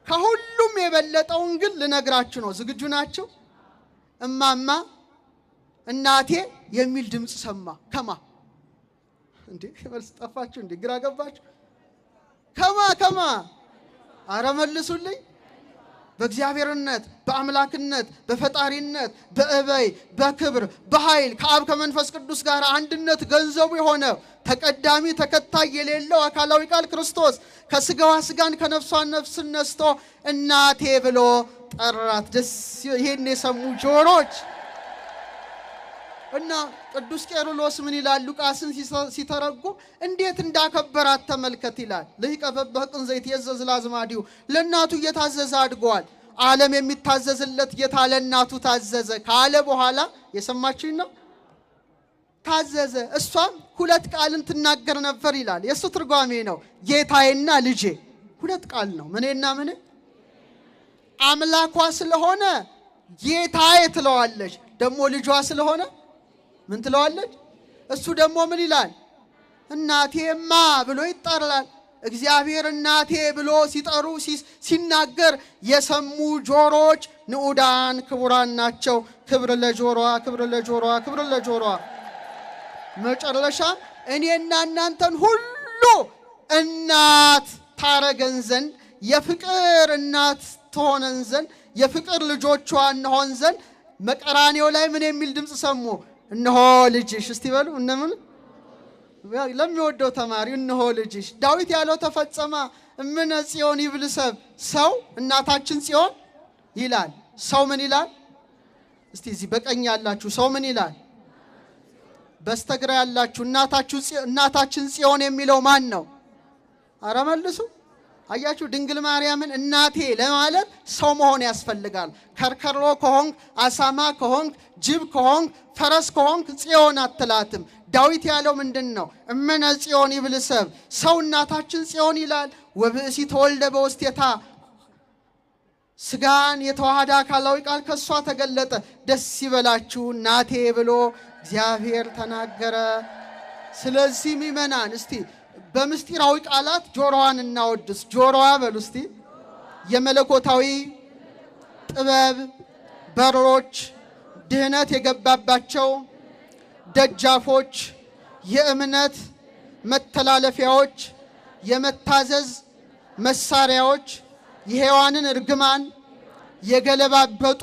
ከሁሉም የበለጠውን ግን ልነግራችሁ ነው። ዝግጁ ናችሁ? እማማ እናቴ የሚል ድምፅ ሰማ። ከማ እንዴ? መልስ ጠፋችሁ እንዴ? ግራ ገባችሁ? ከማ አረ መልሱልኝ። በእግዚአብሔርነት በአምላክነት በፈጣሪነት በእበይ በክብር በኃይል ከአብ ከመንፈስ ቅዱስ ጋር አንድነት ገንዘቡ የሆነ ተቀዳሚ ተከታይ የሌለው አካላዊ ቃል ክርስቶስ ከስጋዋ ስጋን ከነፍሷ ነፍስን ነስቶ እናቴ ብሎ ጠራት። ደስ ይሄን የሰሙ ጆሮች እና ቅዱስ ቄርሎስ ምን ይላል? ሉቃስን ሲተረጉም እንዴት እንዳከበራት ተመልከት ይላል። ለይቀ በበቅን ዘይት የዘዝ ላዝማዲው ለእናቱ እየታዘዘ አድጓል። ዓለም የሚታዘዝለት ጌታ ለእናቱ ታዘዘ ካለ በኋላ የሰማችሁኝ ነው። ታዘዘ። እሷም ሁለት ቃልን ትናገር ነበር ይላል። የእሱ ትርጓሜ ነው ጌታዬና ልጄ። ሁለት ቃል ነው። ምንና ምን? አምላኳ ስለሆነ ጌታዬ ትለዋለች። ደግሞ ልጇ ስለሆነ ምን ትለዋለች? እሱ ደግሞ ምን ይላል? እናቴማ ብሎ ይጠራል። እግዚአብሔር እናቴ ብሎ ሲጠሩ ሲናገር የሰሙ ጆሮች ንዑዳን ክቡራን ናቸው። ክብር ለጆሮዋ፣ ክብር ለጆሮዋ፣ ክብር ለጆሮዋ። መጨረሻ እኔና እናንተን ሁሉ እናት ታረገን ዘንድ የፍቅር እናት ትሆነን ዘንድ የፍቅር ልጆቿ እንሆን ዘንድ መቀራኔው ላይ ምን የሚል ድምፅ ሰሙ? እነሆ ልጅሽ። እስቲ በሉ እነምን ለሚወደው ተማሪ እነሆ ልጅሽ። ዳዊት ያለው ተፈጸመ። እምነ ጽዮን ይብል ሰብ። ሰው እናታችን ጽዮን ይላል። ሰው ምን ይላል? እስቲ እዚህ በቀኝ ያላችሁ ሰው ምን ይላል? በስተግራ ያላችሁ እናታችን ጽዮን የሚለው ማን ነው? አረ መልሱ። አያችሁ ድንግል ማርያምን እናቴ ለማለት ሰው መሆን ያስፈልጋል። ከርከሮ ከሆንክ አሳማ ከሆንክ ጅብ ከሆንክ ፈረስ ከሆንክ ጽዮን አትላትም። ዳዊት ያለው ምንድነው? እምነ ጽዮን ይብል ሰብ። ሰው እናታችን ጽዮን ይላል። ወብእሲ ተወልደ በውስቴታ ስጋን የተዋሃደ አካላዊ ቃል ከሷ ተገለጠ። ደስ ይበላችሁ እናቴ ብሎ እግዚአብሔር ተናገረ። ስለዚህ ምእመናን እስቲ በምስጢራዊ ቃላት ጆሮዋን እናወድስ። ጆሮዋ በሉ እስቲ የመለኮታዊ ጥበብ በሮች፣ ድህነት የገባባቸው ደጃፎች፣ የእምነት መተላለፊያዎች፣ የመታዘዝ መሳሪያዎች፣ የሔዋንን እርግማን የገለባበጡ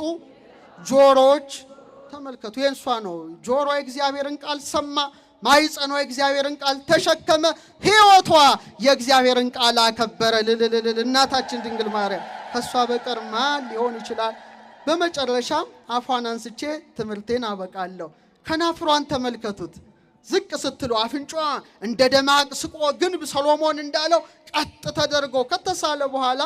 ጆሮዎች። ተመልከቱ፣ የእንሷ ነው። ጆሮ የእግዚአብሔርን ቃል ሰማ፣ ማይጸኗ የእግዚአብሔርን ቃል ተሸከመ፣ ሕይወቷ የእግዚአብሔርን ቃል አከበረ። ልልልል እናታችን ድንግል ማርያም ከሷ በቀር ማን ሊሆን ይችላል? በመጨረሻም አፏን አንስቼ ትምህርቴን አበቃለሁ። ከናፍሯን ተመልከቱት። ዝቅ ስትሉ አፍንጫዋ እንደ ደማቅ ስቆ ግንብ ሰሎሞን እንዳለው ቀጥ ተደርጎ ከተሳለ በኋላ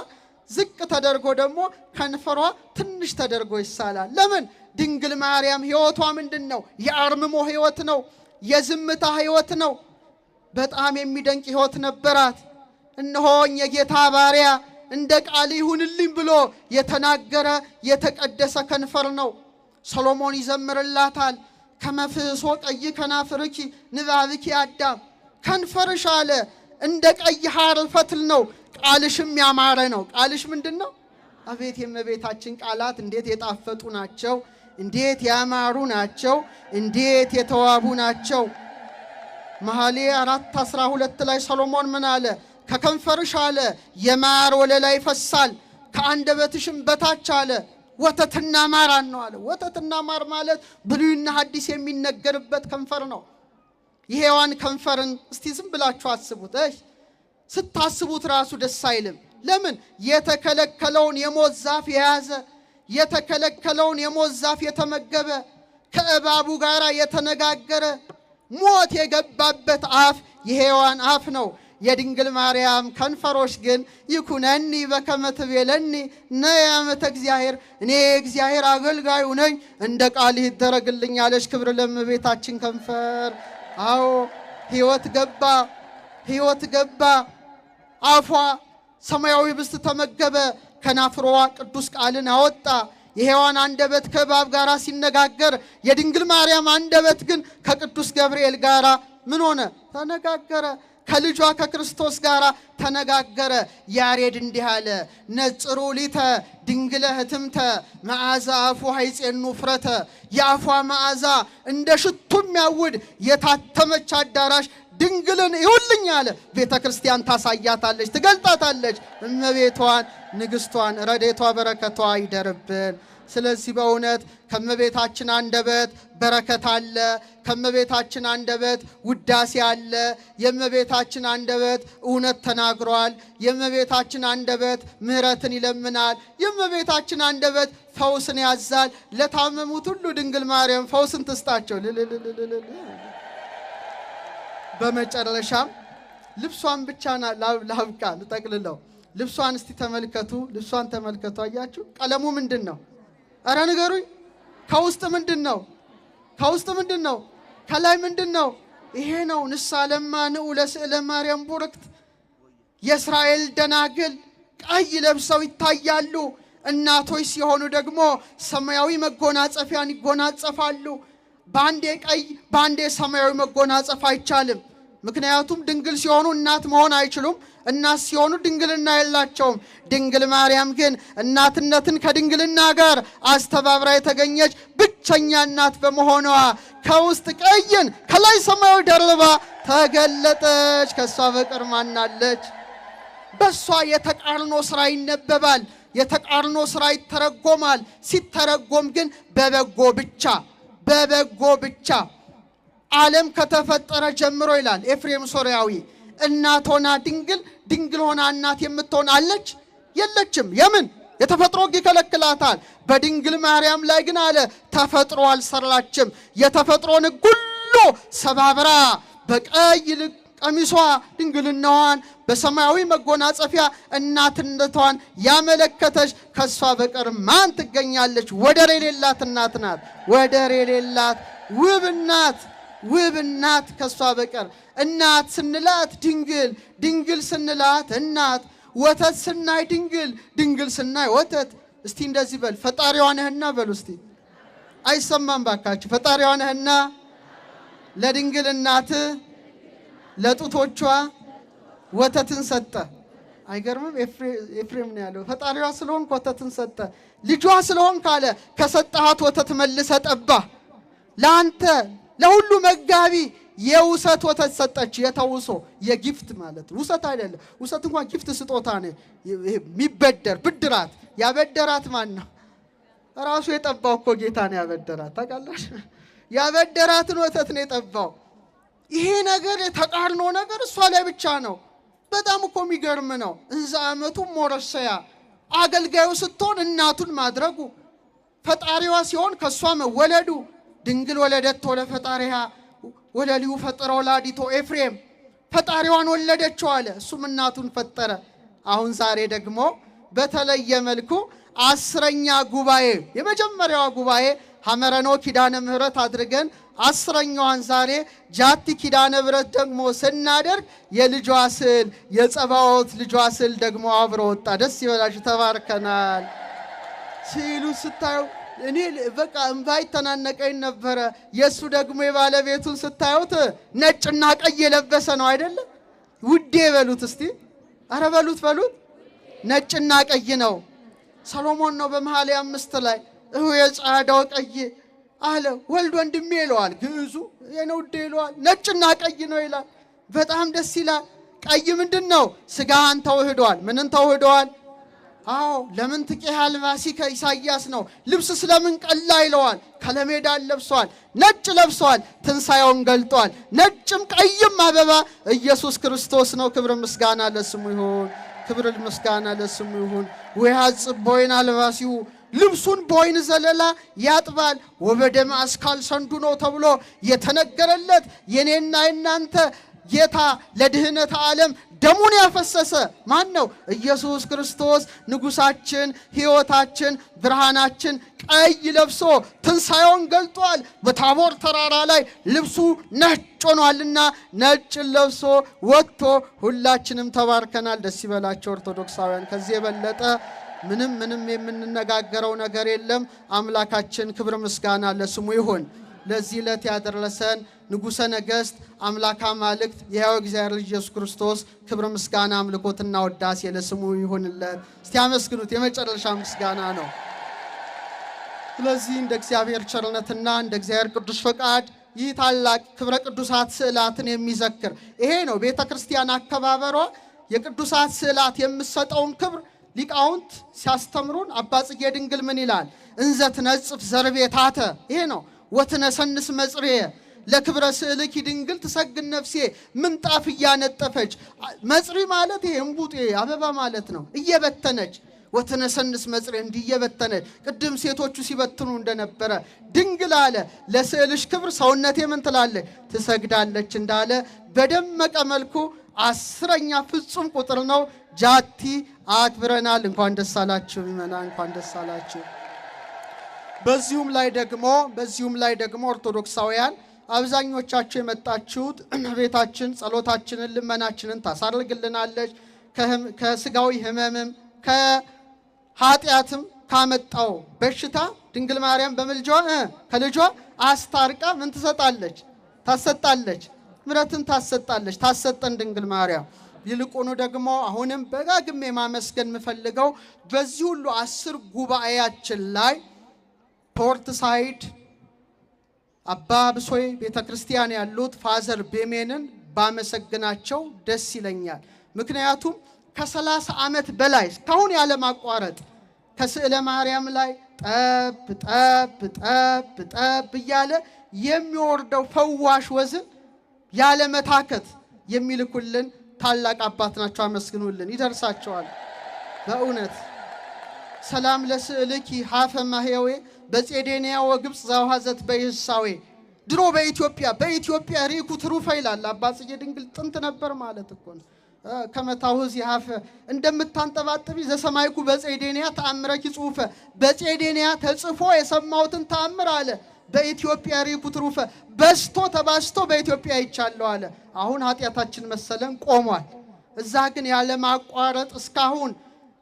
ዝቅ ተደርጎ ደግሞ ከንፈሯ ትንሽ ተደርጎ ይሳላል። ለምን? ድንግል ማርያም ሕይወቷ ምንድነው? የአርምሞ ሕይወት ነው። የዝምታ ሕይወት ነው። በጣም የሚደንቅ ሕይወት ነበራት። እነሆኝ የጌታ ባሪያ እንደ ቃል ይሁንልኝ ብሎ የተናገረ የተቀደሰ ከንፈር ነው። ሰሎሞን ይዘምርላታል። ከመፍሶ ቀይ ከናፍርኪ ንባብኪ አዳም። ከንፈርሽ አለ እንደ ቀይ ሐር ፈትል ነው፣ ቃልሽም ያማረ ነው። ቃልሽ ምንድነው? አቤት የእመቤታችን ቃላት እንዴት የጣፈጡ ናቸው! እንዴት ያማሩ ናቸው! እንዴት የተዋቡ ናቸው! መኃልየ 4:12 ላይ ሰሎሞን ምን አለ? ከከንፈርሽ አለ የማር ወለላ ይፈሳል፣ ከአንደበትሽም በታች አለ ወተትና ማር ነው አለ። ወተትና ማር ማለት ብሉይና ሐዲስ የሚነገርበት ከንፈር ነው። የሔዋን ከንፈርን እስቲ ዝም ብላችሁ አስቡት። ስታስቡት ራሱ ደስ አይልም። ለምን? የተከለከለውን የሞት ዛፍ የያዘ የተከለከለውን የሞት ዛፍ የተመገበ ከእባቡ ጋር የተነጋገረ ሞት የገባበት አፍ የሔዋን አፍ ነው። የድንግል ማርያም ከንፈሮች ግን ይኩነኒ በከመ ትቤለኒ ነያመተ እግዚአብሔር፣ እኔ እግዚአብሔር አገልጋዩ ነኝ እንደ ቃልህ ይደረግልኝ አለች። ክብር ለእመቤታችን ከንፈር። አዎ ሕይወት ገባ፣ ሕይወት ገባ። አፏ ሰማያዊ ህብስት ተመገበ፣ ከናፍሮዋ ቅዱስ ቃልን አወጣ። የሔዋን አንደበት ከእባብ ጋር ሲነጋገር፣ የድንግል ማርያም አንደበት ግን ከቅዱስ ገብርኤል ጋር ምን ሆነ? ተነጋገረ። ከልጇ ከክርስቶስ ጋር ተነጋገረ። ያሬድ እንዲህ አለ፣ ነጽሩ ሊተ ድንግለ ህትምተ መዓዛ አፉ ኃይጼኑ ፍረተ። የአፏ መዓዛ እንደ ሽቱ የሚያውድ የታተመች አዳራሽ ድንግልን ይሁልኝ አለ። ቤተ ክርስቲያን ታሳያታለች፣ ትገልጣታለች እመቤቷን ንግሥቷን። ረድኤቷ በረከቷ ይደርብን። ስለዚህ በእውነት ከመቤታችን አንደበት በረከት አለ። ከመቤታችን አንደበት ውዳሴ አለ። የመቤታችን አንደበት እውነት ተናግሯል። የመቤታችን አንደበት ምሕረትን ይለምናል። የመቤታችን አንደበት ፈውስን ያዛል። ለታመሙት ሁሉ ድንግል ማርያም ፈውስን ትስጣቸው። በመጨረሻም ልብሷን ብቻ ላብቃ ልጠቅልለው። ልብሷን እስቲ ተመልከቱ። ልብሷን ተመልከቱ። አያችሁ ቀለሙ ምንድን ነው? አረ ንገሩኝ። ከውስጥ ምንድን ነው? ከውስጥ ምንድን ነው? ከላይ ምንድን ነው? ይሄ ነው። ንሳ ለማ ንዑ ለስዕለ ማርያም ቡርክት። የእስራኤል ደናግል ቀይ ለብሰው ይታያሉ። እናቶች ሲሆኑ ደግሞ ሰማያዊ መጎናጸፊያን ይጎናጸፋሉ። በአንዴ ቀይ በአንዴ ሰማያዊ መጎናጸፍ አይቻልም። ምክንያቱም ድንግል ሲሆኑ እናት መሆን አይችሉም። እናት ሲሆኑ ድንግልና የላቸውም። ድንግል ማርያም ግን እናትነትን ከድንግልና ጋር አስተባብራ የተገኘች ብቸኛ እናት በመሆኗ ከውስጥ ቀይን ከላይ ሰማያዊ ደርባ ተገለጠች። ከሷ በቀር ማናለች? በሷ የተቃርኖ ስራ ይነበባል። የተቃርኖ ስራ ይተረጎማል። ሲተረጎም ግን በበጎ ብቻ በበጎ ብቻ። ዓለም ከተፈጠረ ጀምሮ ይላል ኤፍሬም ሶርያዊ እናት ሆና ድንግል ሆና እናት የምትሆን አለች? የለችም። የምን የተፈጥሮ ሕግ ይከለክላታል። በድንግል ማርያም ላይ ግን አለ ተፈጥሮ አልሰራችም። የተፈጥሮን ሕግ ሁሉ ሰባብራ በቀይ ቀሚሷ ድንግልናዋን በሰማያዊ መጎናጸፊያ እናትነቷን ያመለከተች ከሷ በቀር ማን ትገኛለች? ወደር የሌላት እናት ናት። ወደር የሌላት ውብ እናት ውብ እናት ከሷ በቀር። እናት ስንላት ድንግል፣ ድንግል ስንላት እናት፣ ወተት ስናይ ድንግል፣ ድንግል ስናይ ወተት። እስቲ እንደዚህ በል ፈጣሪዋ ነህና በሉ እስቲ። አይሰማም ባካችሁ። ፈጣሪዋ ነህና ለድንግል እናት ለጡቶቿ ወተትን ሰጠ። አይገርምም? ኤፍሬም ነው ያለው። ፈጣሪዋ ስለሆንክ ወተትን ሰጠ። ልጇ ስለሆንክ አለ ከሰጠሃት ወተት መልሰ ጠባ። ለአንተ ለሁሉ መጋቢ የውሰት ወተት ሰጠች። የተውሶ የጊፍት ማለት ውሰት አይደለም። ውሰት እንኳን ጊፍት ስጦታ ነው። የሚበደር ብድራት ያበደራት ማን ነው? ራሱ የጠባው እኮ ጌታ ነው ያበደራት። ታውቃላችሁ? ያበደራትን ወተት ነው የጠባው። ይሄ ነገር የተቃርኖ ነገር እሷ ላይ ብቻ ነው። በጣም እኮ የሚገርም ነው። እንዛ አመቱ ሞረሰያ አገልጋዩ ስትሆን እናቱን ማድረጉ፣ ፈጣሪዋ ሲሆን ከሷ መወለዱ። ድንግል ወለደት ወለ ፈጣሪያ ወለሊሁ ፈጠረ ወላዲቶ ኤፍሬም ፈጣሪዋን ወለደችው አለ። እሱም እናቱን ፈጠረ። አሁን ዛሬ ደግሞ በተለየ መልኩ 10ኛ ጉባኤ የመጀመሪያዋ ጉባኤ ሐመረኖ ኪዳነ ምህረት አድርገን 10ኛዋን ዛሬ ጃቲ ኪዳነ ምህረት ደግሞ ስናደርግ የልጇ ስዕል የጸባዖት ልጇ ስዕል ደግሞ አብሮ ወጣ። ደስ ይበላችሁ፣ ተባርከናል። ስዕሉ ስታዩ እኔ በቃ እንባይ ተናነቀኝ ነበረ። የሱ ደግሞ የባለቤቱን ስታዩት ነጭና ቀይ የለበሰ ነው አይደለ? ውዴ በሉት እስቲ፣ አረ በሉት ነጭና ቀይ ነው። ሰሎሞን ነው በመኃልየ 5 ላይ የጻዳው ቀይ አለ ወልድ ወንድሜ ይለዋል። ግዕዙ የኔ ውዴ ይለዋል። ነጭና ቀይ ነው ይላል። በጣም ደስ ይላል። ቀይ ምንድን ነው? ስጋህን ተውህዷል። ምንን ተውህዷል? አዎ ለምን ትቄህ አልባሲከ ኢሳይያስ ነው። ልብስ ስለምን ቀላ ይለዋል። ከለሜዳን ለብሷል፣ ነጭ ለብሷል፣ ትንሣኤውን ገልጧል። ነጭም ቀይም አበባ ኢየሱስ ክርስቶስ ነው። ክብር ምስጋና ለስሙ ይሁን። ክብር ምስጋና ለስሙ ይሁን። ወያጽብ ቦይን አልባሲሁ ልብሱን በወይን ዘለላ ያጥባል። ወበደም አስካል ሰንዱ ነው ተብሎ የተነገረለት የኔና የናንተ ጌታ ለድህነት ዓለም ደሙን ያፈሰሰ ማን ነው? ኢየሱስ ክርስቶስ ንጉሳችን፣ ሕይወታችን፣ ብርሃናችን ቀይ ለብሶ ትንሣኤውን ገልጧል። በታቦር ተራራ ላይ ልብሱ ነጭ ሆኗልና ነጭ ለብሶ ወጥቶ ሁላችንም ተባርከናል። ደስ ይበላቸው ኦርቶዶክሳውያን። ከዚህ የበለጠ ምንም የምንነጋገረው ነገር የለም። አምላካችን ክብር ምስጋና ለስሙ ይሁን። ለዚህ ዕለት ያደረሰን ንጉሠ ነገሥት አምላካ ማልክት የሕያው እግዚአብሔር ልጅ ኢየሱስ ክርስቶስ ክብር ምስጋና አምልኮትና ወዳሴ ለስሙ ይሁንለት። እስቲ አመስግኑት። የመጨረሻ ምስጋና ነው። ስለዚህ እንደ እግዚአብሔር ቸርነትና እንደ እግዚአብሔር ቅዱስ ፈቃድ ይህ ታላቅ ክብረ ቅዱሳት ስዕላትን የሚዘክር ይሄ ነው ቤተ ክርስቲያን አከባበሯ። የቅዱሳት ስዕላት የምትሰጠውን ክብር ሊቃውንት ሲያስተምሩን አባ ጽጌ ድንግል ምን ይላል? እንዘ ትነጽፍ ዘርቤታተ ይሄ ነው ወትነሰንስ መጽርየ ለክብረ ስዕልኪ ድንግል ትሰግድ ነፍሴ ምንጣፍ እያነጠፈች። መጽሪ ማለት ይሄ እምቡጤ አበባ ማለት ነው። እየበተነች ወትነሰንስ መጽርየ እንዲየበተነች ቅድም ሴቶቹ ሲበትኑ እንደነበረ ድንግል አለ ለስዕልሽ ክብር ሰውነቴ ምን ትላለች? ትሰግዳለች እንዳለ በደመቀ መልኩ 10ኛ ፍጹም ቁጥር ነው። ጃቲ አክብረናል። እንኳን ደስ አላችሁ ምእመናን፣ እንኳን ደስ አላችሁ። በዚሁም ላይ ደግሞ ኦርቶዶክሳውያን አብዛኞቻችሁ የመጣችሁት ቤታችን ጸሎታችንን ልመናችንን ታሳርግልናለች። ከስጋዊ ህመምም ከኃጢአትም ካመጣው በሽታ ድንግል ማርያም በመልጃዋ ከልጇ አስታርቃ ምን ትሰጣለች? ታሰጣለች። ምሕረትን ታሰጣለች። ታሰጠን ድንግል ማርያም። ይልቁኑ ደግሞ አሁንም በጋግሜ ማመስገን የምፈልገው በዚህ ሁሉ 10 ጉባኤያችን ላይ ፖርት ሳይድ አባ ብሶይ ቤተክርስቲያን ያሉት ፋዘር ቤሜንን ባመሰግናቸው ደስ ይለኛል። ምክንያቱም ከ30 ዓመት በላይ እስካሁን ያለ ማቋረጥ ከስዕለ ማርያም ላይ ጠብ እያለ የሚወርደው ፈዋሽ ወዝን ያለ መታከት የሚልኩልን ታላቅ አባት ናቸው። አመስግኑልን፣ ይደርሳቸዋል በእውነት። ሰላም ለስዕልኪ ሀፈ ማህያዌ በጼዴንያ ወግብፅ ዘውሃዘት በይሳዌ። ድሮ በኢትዮጵያ ሪኩ ትሩፈ ይላል አባ ጽጌ ድንግል። ጥንት ነበር ማለት እኮ ነው። ከመታውዝ ያፈ እንደምታንጠባጥቢ ዘሰማይኩ በጼዴንያ ተአምረኪ ጽሁፈ። በጼዴንያ ተጽፎ የሰማሁትን ተአምር አለ በኢትዮጵያ ሪኩ ትሩፈ። በስቶ ተባስቶ በኢትዮጵያ ይቻለው አለ። አሁን ኃጢአታችን መሰለን ቆሟል። እዛ ግን ያለ ማቋረጥ እስካሁን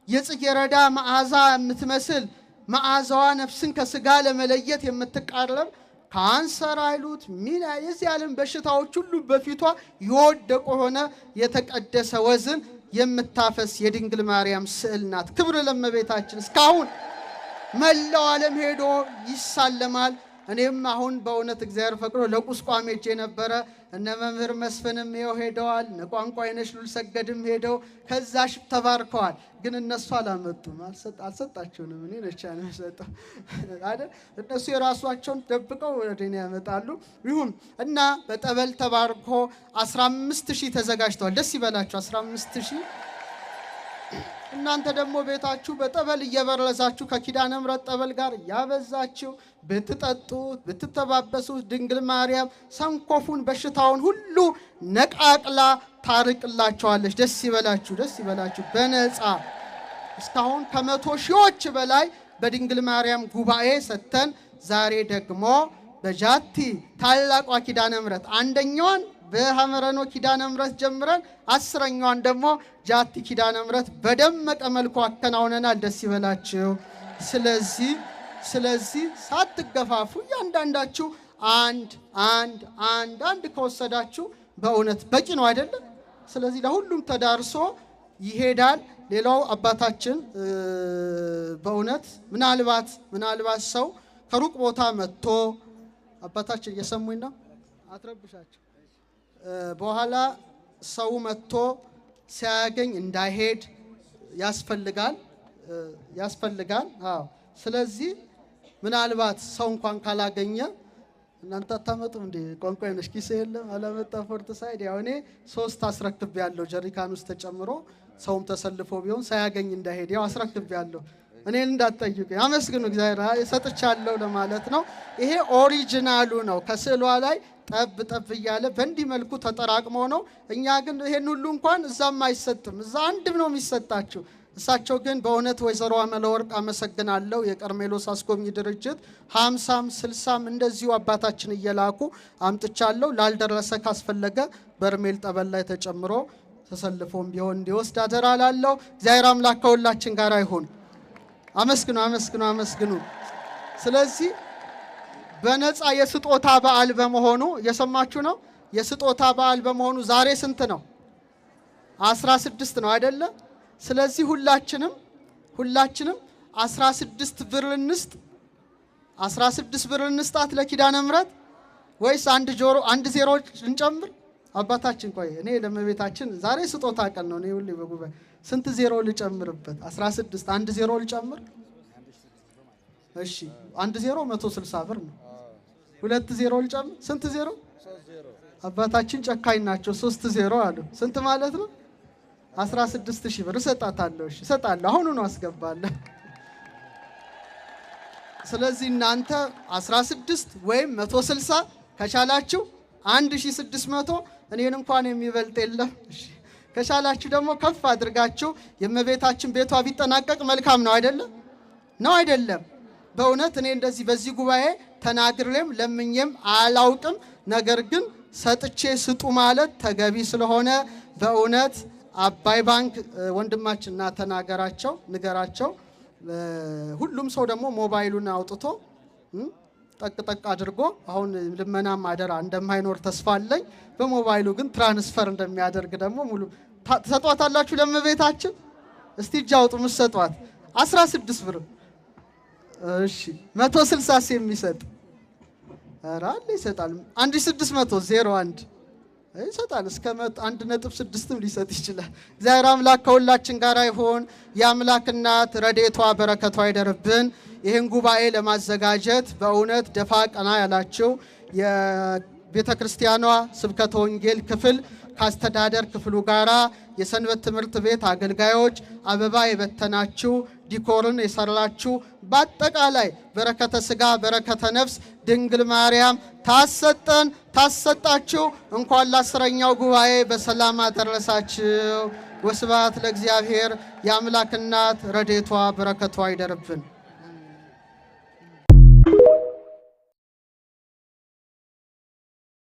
የጽጌረዳ መዓዛ የምትመስል መዓዛዋ ነፍስን ከስጋ ለመለየት የምትቃረብ ካንሰር አይሉት ምን የዚህ ዓለም በሽታዎች ሁሉ በፊቷ የወደቁ ሆነ የተቀደሰ ወዝን የምታፈስ የድንግል ማርያም ስዕል ናት። ክብር ለእመቤታችን። እስካሁን መላው ዓለም ሄዶ ይሳለማል። እኔም አሁን በእውነት እግዚአብሔር ፈቅዶ ለቁስቋም ሄጄ ነበረ። እነ መምህር መስፍንም ይኸው ሄደዋል። እነ ቋንቋ አይነሽ ሉል ሰገድም ሄደው ከዛሽ ተባርከዋል። ግን እነሱ አላመጡም፣ አልሰጣቸውንም። እኔ ነቻ ነው የሰጠው አይደል? እነሱ የራሷቸውን ደብቀው ወደ እኔ ያመጣሉ። ይሁን እና በጠበል ተባርኮ 15000 ተዘጋጅተዋል። ደስ ይበላችሁ 15000። እናንተ ደግሞ ቤታችሁ በጠበል እየበረዛችሁ ከኪዳነ ምሕረት ጠበል ጋር ያበዛችሁ ብትጠጡት ብትተባበሱት ድንግል ማርያም ሰንኮፉን በሽታውን ሁሉ ነቃቅላ ታርቅላችኋለች። ደስ ይበላችሁ፣ ደስ ይበላችሁ። በነፃ እስካሁን ከ100 ሺዎች በላይ በድንግል ማርያም ጉባኤ ሰተን ዛሬ ደግሞ በጃቲ ታላቋ ኪዳነ ምሕረት አንደኛዋን በሐመረኖ ኪዳነ ምሕረት ጀምረን 10ኛዋን ደግሞ ጃቲ ኪዳነ ምሕረት በደመቀ መልኩ አከናውነናል። ደስ ይበላችሁ። ስለዚህ ሳትገፋፉ እያንዳንዳችሁ አንድ ከወሰዳችሁ በእውነት በቂ ነው አይደለም? ስለዚህ ለሁሉም ተዳርሶ ይሄዳል። ሌላው አባታችን በእውነት ምናልባት ሰው ከሩቅ ቦታ መጥቶ አባታችን እየሰሙኝ ነው፣ አትረብሻቸው። በኋላ ሰው መጥቶ ሲያገኝ እንዳይሄድ ያስፈልጋል። አዎ። ስለዚህ ምናልባት ሰው እንኳን ካላገኘ እናንተ አታመጡም እንዴ? ቋንቋ ነሽ ኪስ የለም አላመጣ ፎርት ሳይድ ያው እኔ 3 አስረክብ ያለው ጀሪካን ውስጥ ተጨምሮ ሰውም ተሰልፎ ቢሆን ሳያገኝ እንዳይሄድ ያው አስረክብ ያለው። እኔን እንዳትጠይቁ፣ አመስግኑ እግዚአብሔር ሰጥቻለሁ ለማለት ነው። ይሄ ኦሪጂናሉ ነው። ከስዕሏ ላይ ጠብ እያለ በእንዲህ መልኩ ተጠራቅሞ ነው። እኛ ግን ይሄን ሁሉ እንኳን እዛም አይሰጥም፣ እዛ አንድም ነው የሚሰጣችሁ። እሳቸው ግን በእውነት ወይዘሮ አመለወርቅ አመሰግናለሁ። የቀርሜሎስ አስጎብኚ ድርጅት 50 60 እንደዚሁ አባታችን እየላኩ አምጥቻለሁ። ላልደረሰ ካስፈለገ በርሜል ጠበል ላይ ተጨምሮ ተሰልፎም ቢሆን እንዲወስድ አደራ ላለው። እግዚአብሔር አምላክ ከሁላችን ጋር ይሁን። አመስግኑ። ስለዚህ በነፃ የስጦታ በዓል በመሆኑ እየሰማችሁ ነው። የስጦታ በዓል በመሆኑ ዛሬ ስንት ነው? 16 ነው አይደለ? ስለዚህ ሁላችንም 16 ብር እንስጥ። 16 ብር እንስጣት ለኪዳነ ምሕረት። ወይስ አንድ ዜሮ እንጨምር? አባታችን ቆይ እኔ ለእመቤታችን ዛሬ ስጦታ ቀን ነው። እኔ ሁሌ በጉባኤ ስንት ዜሮ ልጨምርበት? 16 አንድ ዜሮ ልጨምር? እሺ አንድ ዜሮ 160 ብር ነው። ሁለት ዜሮ ልጨምር? ስንት ዜሮ? አባታችን ጨካኝ ናቸው። 3 ዜሮ አሉ። ስንት ማለት ነው? 16,000 ብር እሰጣታለሁ። እሺ እሰጣለሁ፣ አሁን ነው አስገባለሁ። ስለዚህ እናንተ 16 ወይም 160 ከቻላችሁ 1600 እኔን እንኳን የሚበልጥ የለም። እሺ ከቻላችሁ ደግሞ ከፍ አድርጋችሁ የእመቤታችን ቤቷ ቢጠናቀቅ መልካም ነው አይደለም? ነው አይደለም? በእውነት እኔ እንደዚህ በዚህ ጉባኤ ተናግሬም ለምኜም አላውቅም። ነገር ግን ሰጥቼ ስጡ ማለት ተገቢ ስለሆነ በእውነት አባይ ባንክ ወንድማችንና ተናገራቸው ንገራቸው። ሁሉም ሰው ደግሞ ሞባይሉን አውጥቶ ጠቅ አድርጎ አሁን ልመናም አደራ እንደማይኖር ተስፋ አለኝ። በሞባይሉ ግን ትራንስፈር እንደሚያደርግ ደግሞ ሙሉ ተሰጧታላችሁ ለእመቤታችን። እስቲ እጅ አውጡ ምሰጧት 16 ብር። እሺ 160 የሚሰጥ አራል ይሰጣል። 1600 01 ይሰጣል። እስከ 1.6 ሊሰጥ ይችላል። እግዚአብሔር አምላክ ከሁላችን ጋር ይሁን። የአምላክ እናት ረድኤቷ በረከቷ ይደርብን። ይህን ጉባኤ ለማዘጋጀት በእውነት ደፋ ቀና ያላችሁ የቤተ ክርስቲያኗ ስብከተ ወንጌል ክፍል ከአስተዳደር ክፍሉ ጋራ የሰንበት ትምህርት ቤት አገልጋዮች፣ አበባ የበተናችሁ፣ ዲኮርን የሰራችሁ፣ በአጠቃላይ በረከተ ሥጋ በረከተ ነፍስ ድንግል ማርያም ታሰጠን ታሰጣችሁ። እንኳን ለ10ኛው ጉባኤ በሰላም አደረሳችሁ። ወስብሐት ለእግዚአብሔር። የአምላክ እናት ረድኤቷ በረከቷ ይደርብን።